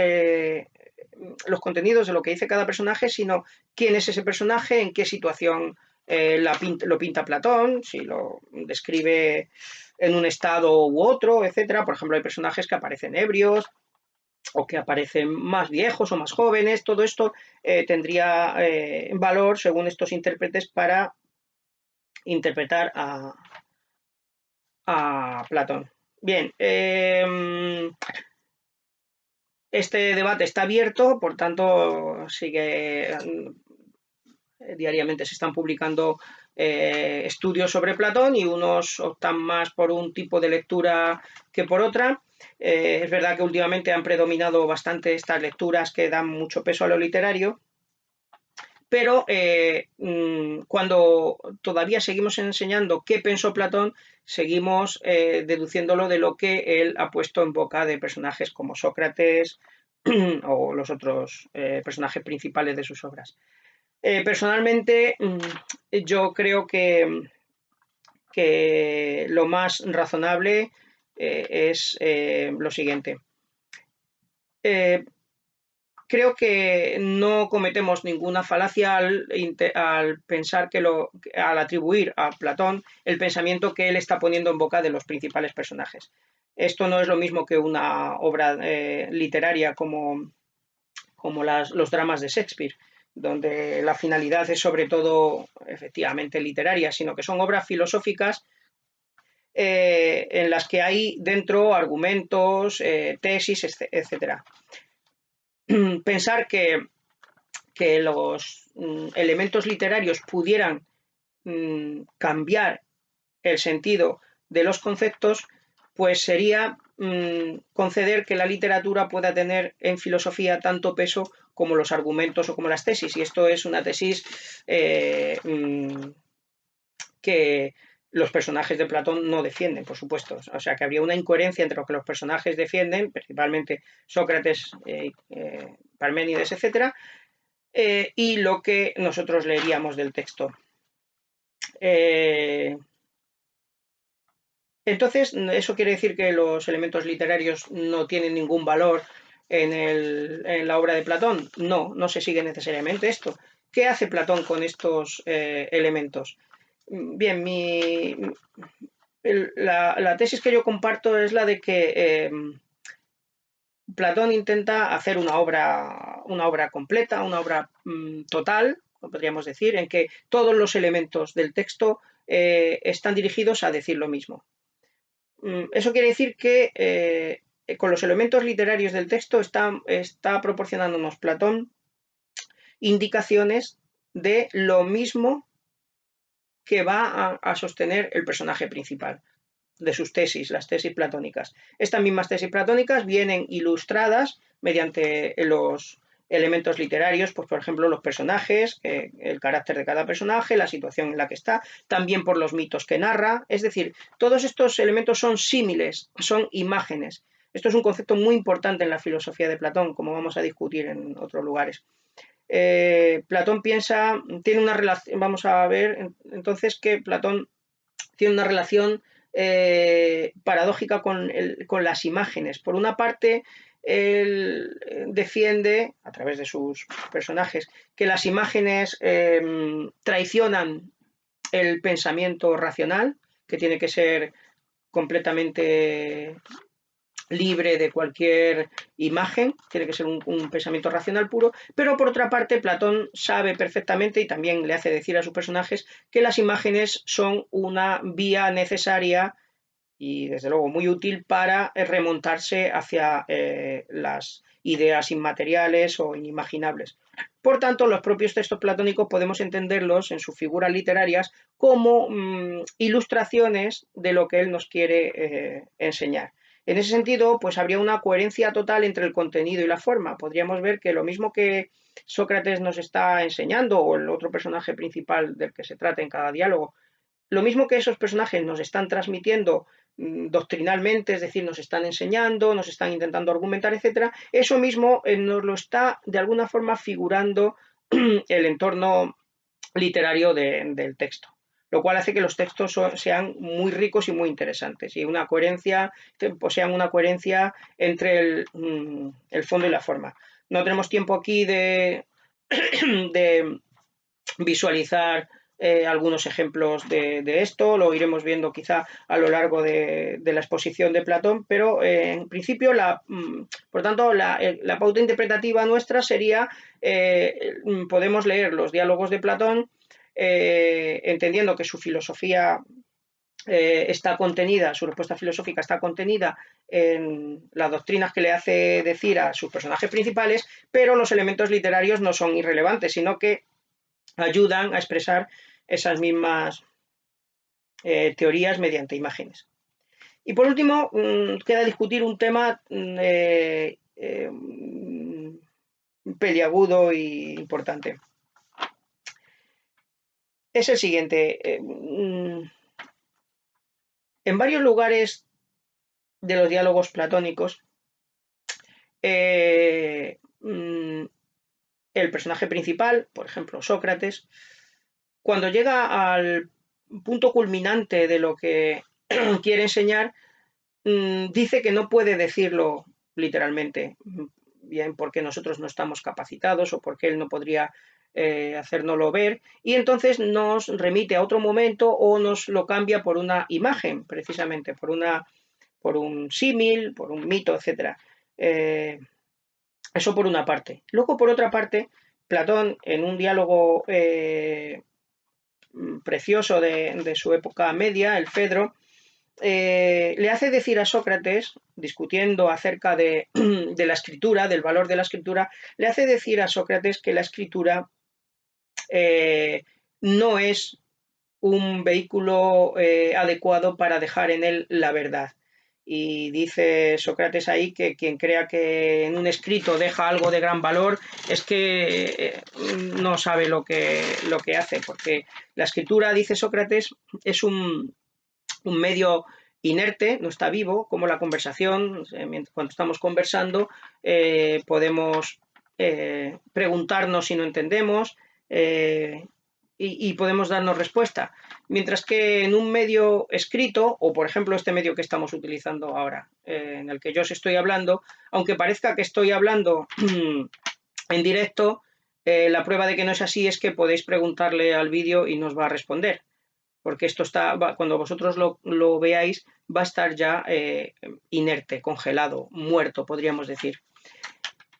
los contenidos de lo que dice cada personaje, sino quién es ese personaje, en qué situación lo pinta Platón, si lo describe en un estado u otro, etcétera. Por ejemplo, hay personajes que aparecen ebrios o que aparecen más viejos o más jóvenes. Todo esto tendría valor, según estos intérpretes, para interpretar a Platón. Bien, este debate está abierto, por tanto, sigue diariamente se están publicando estudios sobre Platón y unos optan más por un tipo de lectura que por otra. Es verdad que últimamente han predominado bastante estas lecturas que dan mucho peso a lo literario, pero cuando todavía seguimos enseñando qué pensó Platón, seguimos deduciéndolo de lo que él ha puesto en boca de personajes como Sócrates o los otros personajes principales de sus obras. Personalmente, yo creo que lo más razonable es lo siguiente. Creo que no cometemos ninguna falacia al pensar al atribuir a Platón el pensamiento que él está poniendo en boca de los principales personajes. Esto no es lo mismo que una obra literaria como los dramas de Shakespeare, donde la finalidad es sobre todo efectivamente literaria, sino que son obras filosóficas en las que hay dentro argumentos, tesis, etcétera. Pensar que los elementos literarios pudieran cambiar el sentido de los conceptos, pues sería conceder que la literatura pueda tener en filosofía tanto peso como los argumentos o como las tesis. Y esto es una tesis que los personajes de Platón no defienden, por supuesto. O sea, que habría una incoherencia entre lo que los personajes defienden, principalmente Sócrates, Parménides, etc., y lo que nosotros leeríamos del texto. Entonces, ¿eso quiere decir que los elementos literarios no tienen ningún valor en la obra de Platón? No, no se sigue necesariamente esto. ¿Qué hace Platón con estos elementos? Bien, la tesis que yo comparto es la de que Platón intenta hacer una obra completa, una obra total, podríamos decir, en que todos los elementos del texto están dirigidos a decir lo mismo. Eso quiere decir que con los elementos literarios del texto está proporcionándonos Platón indicaciones de lo mismo que va a sostener el personaje principal, de sus tesis, las tesis platónicas. Estas mismas tesis platónicas vienen ilustradas mediante los elementos literarios, pues por ejemplo los personajes, el carácter de cada personaje, la situación en la que está, también por los mitos que narra, es decir, todos estos elementos son símiles, son imágenes. Esto es un concepto muy importante en la filosofía de Platón, como vamos a discutir en otros lugares. Platón tiene una relación, vamos a ver entonces que Platón tiene una relación paradójica con las imágenes. Por una parte, él defiende, a través de sus personajes, que las imágenes traicionan el pensamiento racional, que tiene que ser completamente libre de cualquier imagen, tiene que ser un pensamiento racional puro, pero por otra parte Platón sabe perfectamente y también le hace decir a sus personajes que las imágenes son una vía necesaria y desde luego muy útil para remontarse hacia las ideas inmateriales o inimaginables. Por tanto, los propios textos platónicos podemos entenderlos en sus figuras literarias como ilustraciones de lo que él nos quiere enseñar. En ese sentido, pues habría una coherencia total entre el contenido y la forma. Podríamos ver que lo mismo que Sócrates nos está enseñando, o el otro personaje principal del que se trata en cada diálogo, lo mismo que esos personajes nos están transmitiendo doctrinalmente, es decir, nos están enseñando, nos están intentando argumentar, etcétera, eso mismo nos lo está de alguna forma figurando el entorno literario del texto, lo cual hace que los textos sean muy ricos y muy interesantes y posean una coherencia entre el fondo y la forma. No tenemos tiempo aquí de visualizar algunos ejemplos de esto, lo iremos viendo quizá a lo largo de la exposición de Platón, pero en principio, por tanto, la pauta interpretativa nuestra sería, podemos leer los diálogos de Platón, entendiendo que su filosofía está contenida, su respuesta filosófica está contenida en las doctrinas que le hace decir a sus personajes principales, pero los elementos literarios no son irrelevantes, sino que ayudan a expresar esas mismas teorías mediante imágenes. Y por último, queda discutir un tema peliagudo e importante. Es el siguiente. En varios lugares de los diálogos platónicos, el personaje principal, por ejemplo Sócrates, cuando llega al punto culminante de lo que quiere enseñar, dice que no puede decirlo literalmente, bien porque nosotros no estamos capacitados o porque él no podría hacérnoslo ver, y entonces nos remite a otro momento o nos lo cambia por una imagen, precisamente, por un símil, por un mito, etc. Eso por una parte. Luego, por otra parte, Platón, en un diálogo precioso de su época media, el Fedro, le hace decir a Sócrates, discutiendo acerca de la escritura, del valor de la escritura, le hace decir a Sócrates que la escritura no es un vehículo adecuado para dejar en él la verdad. Y dice Sócrates ahí que quien crea que en un escrito deja algo de gran valor es que no sabe lo que hace, porque la escritura, dice Sócrates, es un medio inerte, no está vivo, como la conversación. Cuando estamos conversando podemos preguntarnos si no entendemos y podemos darnos respuesta. Mientras que en un medio escrito, o por ejemplo este medio que estamos utilizando ahora, en el que yo os estoy hablando, aunque parezca que estoy hablando en directo, la prueba de que no es así es que podéis preguntarle al vídeo y nos va a responder, porque esto cuando vosotros lo veáis, va a estar ya inerte, congelado, muerto, podríamos decir.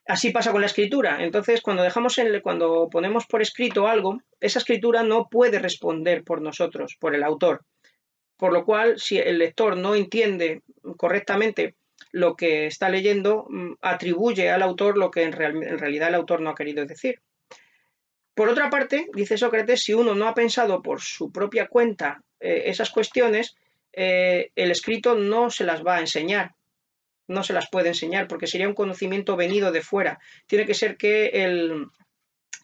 Así pasa con la escritura. Entonces, cuando ponemos por escrito algo, esa escritura no puede responder por nosotros, por el autor. Por lo cual, si el lector no entiende correctamente lo que está leyendo, atribuye al autor lo que en realidad el autor no ha querido decir. Por otra parte, dice Sócrates, si uno no ha pensado por su propia cuenta esas cuestiones, el escrito no se las va a enseñar, no se las puede enseñar, porque sería un conocimiento venido de fuera. Tiene que ser que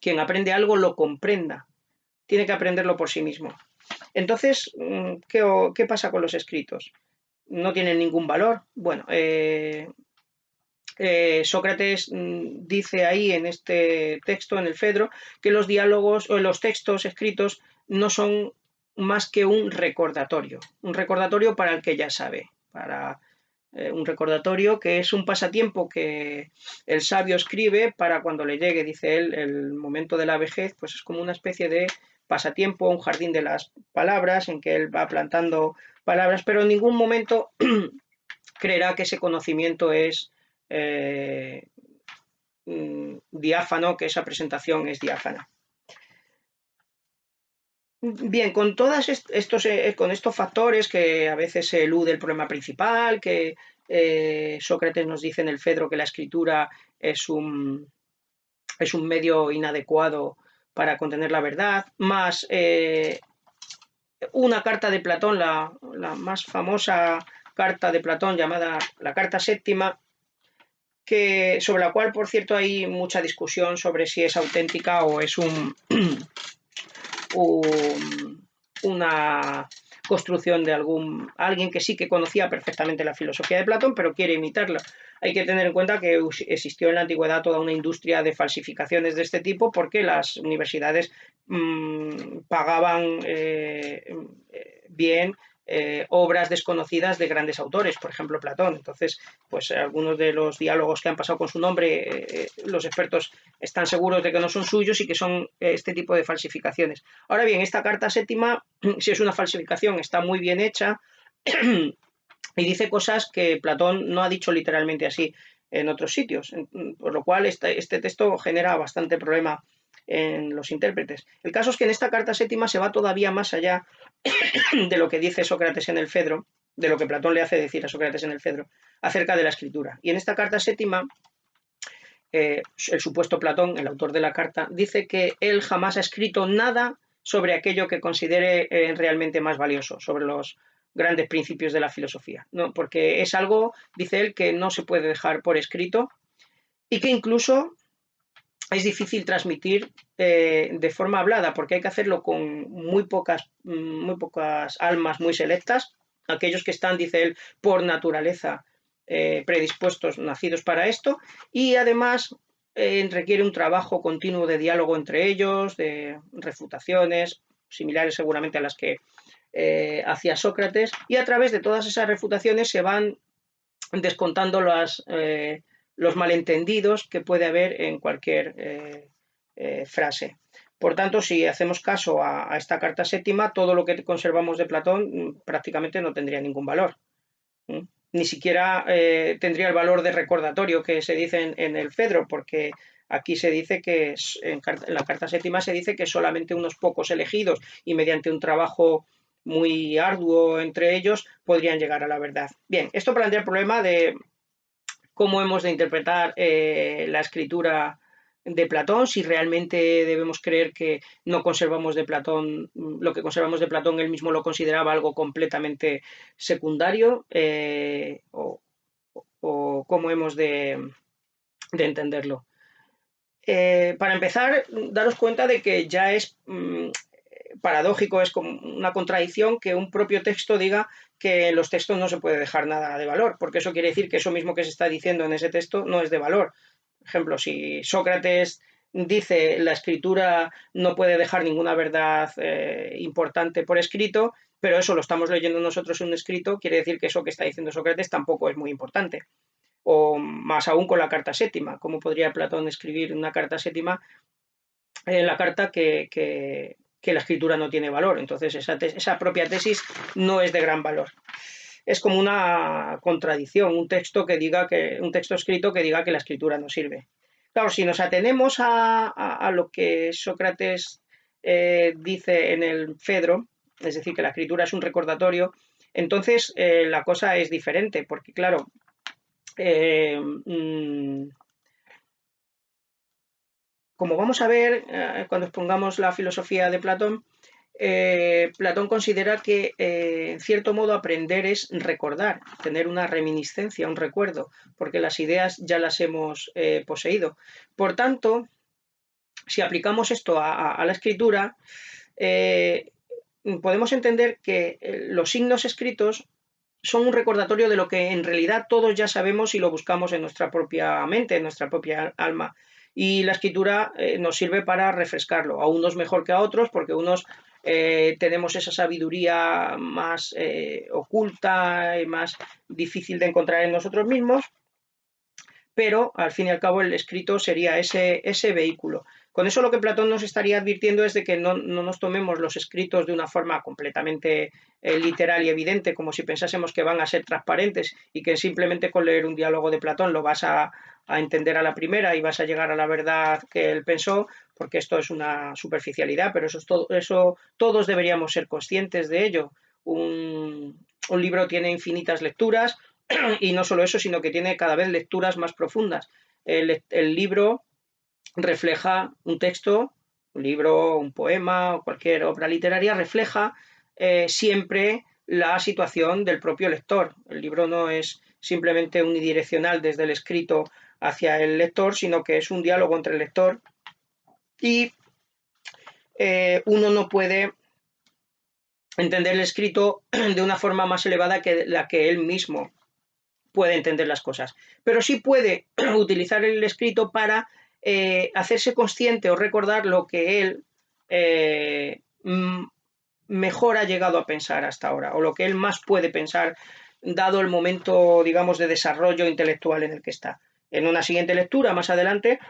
quien aprende algo lo comprenda, tiene que aprenderlo por sí mismo. Entonces, ¿qué pasa con los escritos? ¿No tienen ningún valor? Bueno, Sócrates dice ahí en este texto, en el Fedro, que los diálogos o los textos escritos no son más que un recordatorio para el que ya sabe, para un recordatorio que es un pasatiempo que el sabio escribe para cuando le llegue, dice él, el momento de la vejez, pues es como una especie de pasatiempo, un jardín de las palabras en que él va plantando palabras, pero en ningún momento creerá que ese conocimiento es diáfano, que esa presentación es diáfana. Bien, con todos estos factores que a veces se elude el problema principal, que Sócrates nos dice en el Fedro que la escritura es un medio inadecuado para contener la verdad, más una carta de Platón, la más famosa carta de Platón llamada la Carta Séptima, sobre la cual, por cierto, hay mucha discusión sobre si es auténtica o es una construcción de alguien que sí que conocía perfectamente la filosofía de Platón, pero quiere imitarla. Hay que tener en cuenta que existió en la antigüedad toda una industria de falsificaciones de este tipo, porque las universidades pagaban bien obras desconocidas de grandes autores, por ejemplo Platón. Entonces, pues algunos de los diálogos que han pasado con su nombre, los expertos están seguros de que no son suyos y que son este tipo de falsificaciones. Ahora bien, esta carta séptima, si es una falsificación, está muy bien hecha y dice cosas que Platón no ha dicho literalmente así en otros sitios, por lo cual este texto genera bastante problema en los intérpretes. El caso es que en esta carta séptima se va todavía más allá de lo que dice Sócrates en el Fedro, de lo que Platón le hace decir a Sócrates en el Fedro, acerca de la escritura. Y en esta carta séptima, el supuesto Platón, el autor de la carta, dice que él jamás ha escrito nada sobre aquello que considere realmente más valioso, sobre los grandes principios de la filosofía, ¿no? Porque es algo, dice él, que no se puede dejar por escrito y que incluso es difícil transmitir de forma hablada, porque hay que hacerlo con muy pocas almas muy selectas, aquellos que están, dice él, por naturaleza predispuestos, nacidos para esto, y además requiere un trabajo continuo de diálogo entre ellos, de refutaciones, similares seguramente a las que hacía Sócrates, y a través de todas esas refutaciones se van descontando los malentendidos que puede haber en cualquier frase. Por tanto, si hacemos caso a esta carta séptima, todo lo que conservamos de Platón prácticamente no tendría ningún valor. Ni siquiera tendría el valor de recordatorio que se dice en el Fedro, porque aquí se dice que en la carta séptima se dice que solamente unos pocos elegidos y mediante un trabajo muy arduo entre ellos podrían llegar a la verdad. Bien, esto plantea el problema de cómo hemos de interpretar la escritura de Platón, si realmente debemos creer que no conservamos de Platón, lo que conservamos de Platón él mismo lo consideraba algo completamente secundario, o cómo hemos de entenderlo. Para empezar, daros cuenta de que ya es paradójico, es como una contradicción que un propio texto diga que en los textos no se puede dejar nada de valor, porque eso quiere decir que eso mismo que se está diciendo en ese texto no es de valor. Por ejemplo, si Sócrates dice la escritura no puede dejar ninguna verdad importante por escrito, pero eso lo estamos leyendo nosotros en un escrito, quiere decir que eso que está diciendo Sócrates tampoco es muy importante. O más aún con la carta séptima, ¿cómo podría Platón escribir una carta séptima en la carta que la escritura no tiene valor? Entonces esa propia tesis no es de gran valor. Es como una contradicción, un texto escrito que diga que la escritura no sirve. Claro, si nos atenemos a lo que Sócrates dice en el Fedro, es decir, que la escritura es un recordatorio, entonces la cosa es diferente, porque claro, como vamos a ver cuando expongamos la filosofía de Platón, Platón considera que, en cierto modo, aprender es recordar, tener una reminiscencia, un recuerdo, porque las ideas ya las hemos poseído. Por tanto, si aplicamos esto a la escritura, podemos entender que los signos escritos son un recordatorio de lo que en realidad todos ya sabemos y lo buscamos en nuestra propia mente, en nuestra propia alma. Y la escritura nos sirve para refrescarlo, a unos mejor que a otros, porque unos tenemos esa sabiduría más oculta y más difícil de encontrar en nosotros mismos, pero al fin y al cabo el escrito sería ese vehículo. Con eso lo que Platón nos estaría advirtiendo es de que no nos tomemos los escritos de una forma completamente literal y evidente, como si pensásemos que van a ser transparentes y que simplemente con leer un diálogo de Platón lo vas a entender a la primera y vas a llegar a la verdad que él pensó, porque esto es una superficialidad, pero eso todos deberíamos ser conscientes de ello. Un libro tiene infinitas lecturas, y no solo eso, sino que tiene cada vez lecturas más profundas. El libro refleja un texto, un libro, un poema o cualquier obra literaria, refleja siempre la situación del propio lector. El libro no es simplemente unidireccional desde el escrito hacia el lector, sino que es un diálogo entre el lector y uno no puede entender el escrito de una forma más elevada que la que él mismo puede entender las cosas, pero sí puede utilizar el escrito para hacerse consciente o recordar lo que él mejor ha llegado a pensar hasta ahora, o lo que él más puede pensar dado el momento, digamos, de desarrollo intelectual en el que está. En una siguiente lectura, más adelante,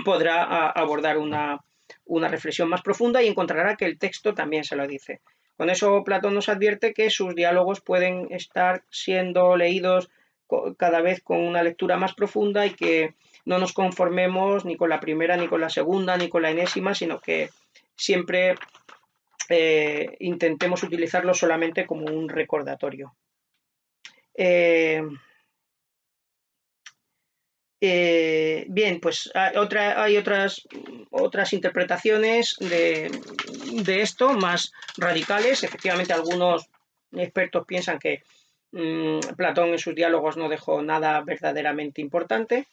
podrá abordar una reflexión más profunda y encontrará que el texto también se lo dice. Con eso Platón nos advierte que sus diálogos pueden estar siendo leídos cada vez con una lectura más profunda y que no nos conformemos ni con la primera, ni con la segunda, ni con la enésima, sino que siempre intentemos utilizarlo solamente como un recordatorio. Bien, pues hay otras interpretaciones de esto más radicales. Efectivamente, algunos expertos piensan que Platón en sus diálogos no dejó nada verdaderamente importante.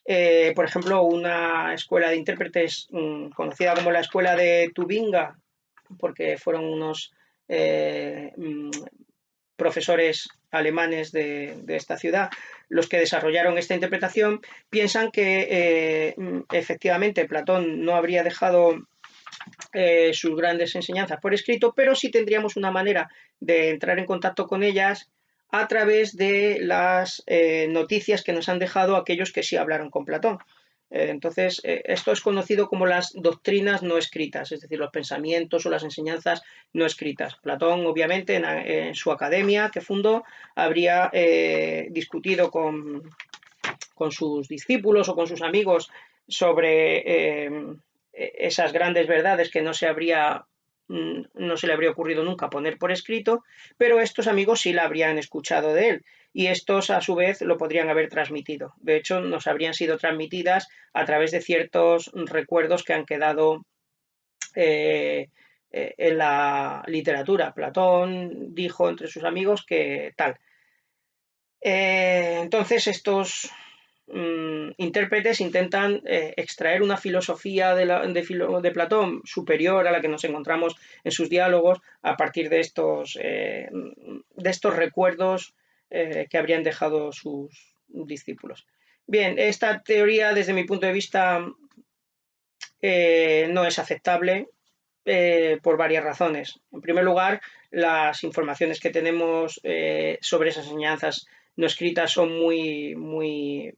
Por ejemplo, una escuela de intérpretes conocida como la Escuela de Tubinga, porque fueron unos profesores alemanes de esta ciudad los que desarrollaron esta interpretación, piensan que efectivamente Platón no habría dejado sus grandes enseñanzas por escrito, pero sí tendríamos una manera de entrar en contacto con ellas a través de las noticias que nos han dejado aquellos que sí hablaron con Platón. Entonces, esto es conocido como las doctrinas no escritas, es decir, los pensamientos o las enseñanzas no escritas. Platón, obviamente, en su academia que fundó, habría discutido con sus discípulos o con sus amigos sobre esas grandes verdades que no se le habría ocurrido nunca poner por escrito, pero estos amigos sí la habrían escuchado de él. y estos a su vez lo podrían haber transmitido. De hecho, nos habrían sido transmitidas a través de ciertos recuerdos que han quedado en la literatura. Platón dijo entre sus amigos que tal. Entonces estos intérpretes intentan extraer una filosofía de Platón superior a la que nos encontramos en sus diálogos a partir de estos recuerdos que habrían dejado sus discípulos. Bien, esta teoría desde mi punto de vista no es aceptable por varias razones. En primer lugar, las informaciones que tenemos sobre esas enseñanzas no escritas son muy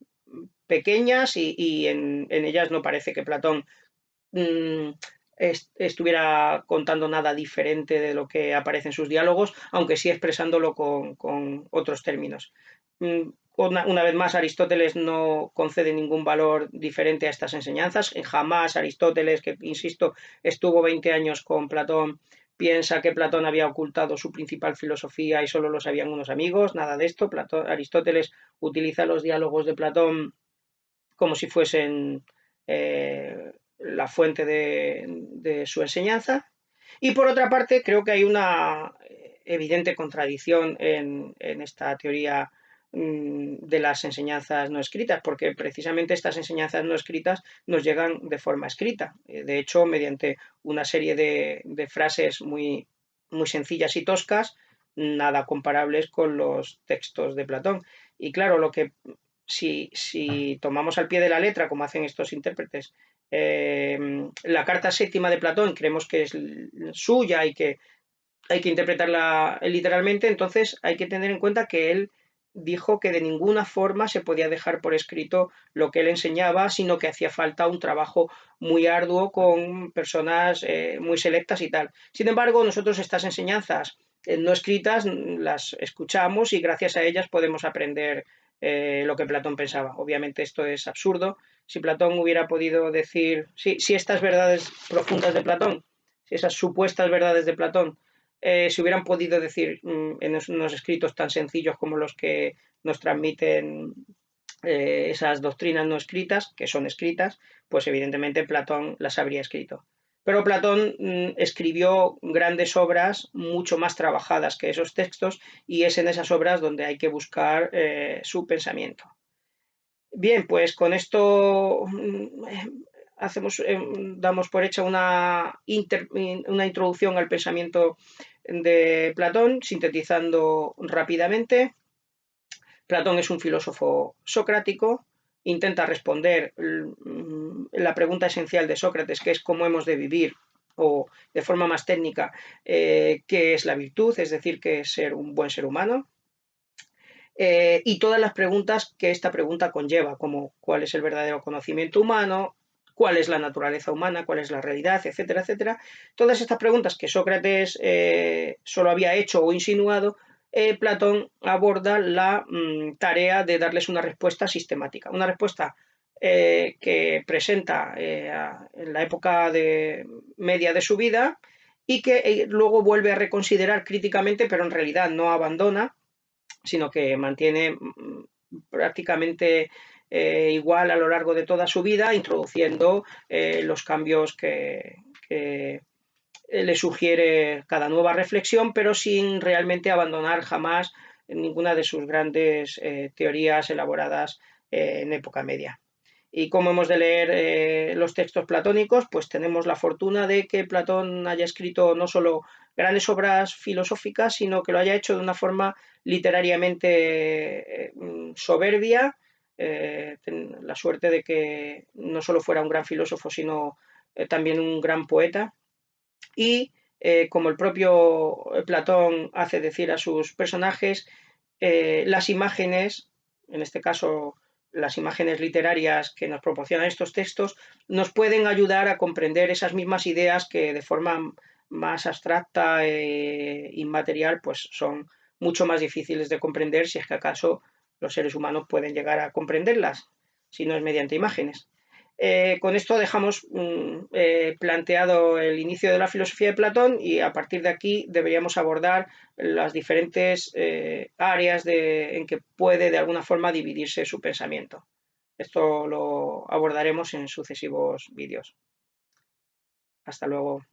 pequeñas y en ellas no parece que Platón estuviera contando nada diferente de lo que aparece en sus diálogos, aunque sí expresándolo con otros términos. Una vez más, Aristóteles no concede ningún valor diferente a estas enseñanzas. Jamás Aristóteles, que insisto, estuvo 20 años con Platón, piensa que Platón había ocultado su principal filosofía y solo lo sabían unos amigos. Nada de esto. Aristóteles utiliza los diálogos de Platón como si fuesen la fuente de su enseñanza. Y por otra parte, creo que hay una evidente contradicción en esta teoría de las enseñanzas no escritas, porque precisamente estas enseñanzas no escritas nos llegan de forma escrita. De hecho, mediante una serie de frases muy sencillas y toscas, nada comparables con los textos de Platón. Y claro, si tomamos al pie de la letra, como hacen estos intérpretes, la carta séptima de Platón creemos que es suya y que hay que interpretarla literalmente, entonces hay que tener en cuenta que él dijo que de ninguna forma se podía dejar por escrito lo que él enseñaba, sino que hacía falta un trabajo muy arduo con personas muy selectas y tal. Sin embargo, nosotros estas enseñanzas no escritas las escuchamos y gracias a ellas podemos aprender lo que Platón pensaba. Obviamente esto es absurdo. Si Platón hubiera podido decir, si estas verdades profundas de Platón, si esas supuestas verdades de Platón se hubieran podido decir en unos escritos tan sencillos como los que nos transmiten esas doctrinas no escritas, que son escritas, pues evidentemente Platón las habría escrito. Pero Platón escribió grandes obras mucho más trabajadas que esos textos y es en esas obras donde hay que buscar su pensamiento. Bien, pues con esto damos por hecha una introducción al pensamiento de Platón, sintetizando rápidamente. Platón es un filósofo socrático, intenta responder la pregunta esencial de Sócrates, que es cómo hemos de vivir, o de forma más técnica, qué es la virtud, es decir, qué es ser un buen ser humano. Y todas las preguntas que esta pregunta conlleva, como cuál es el verdadero conocimiento humano, cuál es la naturaleza humana, cuál es la realidad, etcétera, etcétera. Todas estas preguntas que Sócrates solo había hecho o insinuado, Platón aborda la tarea de darles una respuesta sistemática, una respuesta que presenta en la época media de su vida y que luego vuelve a reconsiderar críticamente, pero en realidad no abandona, sino que mantiene prácticamente igual a lo largo de toda su vida, introduciendo los cambios que le sugiere cada nueva reflexión, pero sin realmente abandonar jamás ninguna de sus grandes teorías elaboradas en época media. Y como hemos de leer los textos platónicos, pues tenemos la fortuna de que Platón haya escrito no solo grandes obras filosóficas, sino que lo haya hecho de una forma literariamente soberbia. La suerte de que no solo fuera un gran filósofo, sino también un gran poeta. Y como el propio Platón hace decir a sus personajes, las imágenes, en este caso las imágenes literarias que nos proporcionan estos textos, nos pueden ayudar a comprender esas mismas ideas que de forma más abstracta e inmaterial pues son mucho más difíciles de comprender, si es que acaso los seres humanos pueden llegar a comprenderlas, si no es mediante imágenes. Con esto dejamos planteado el inicio de la filosofía de Platón y a partir de aquí deberíamos abordar las diferentes áreas en que puede de alguna forma dividirse su pensamiento. Esto lo abordaremos en sucesivos vídeos. Hasta luego.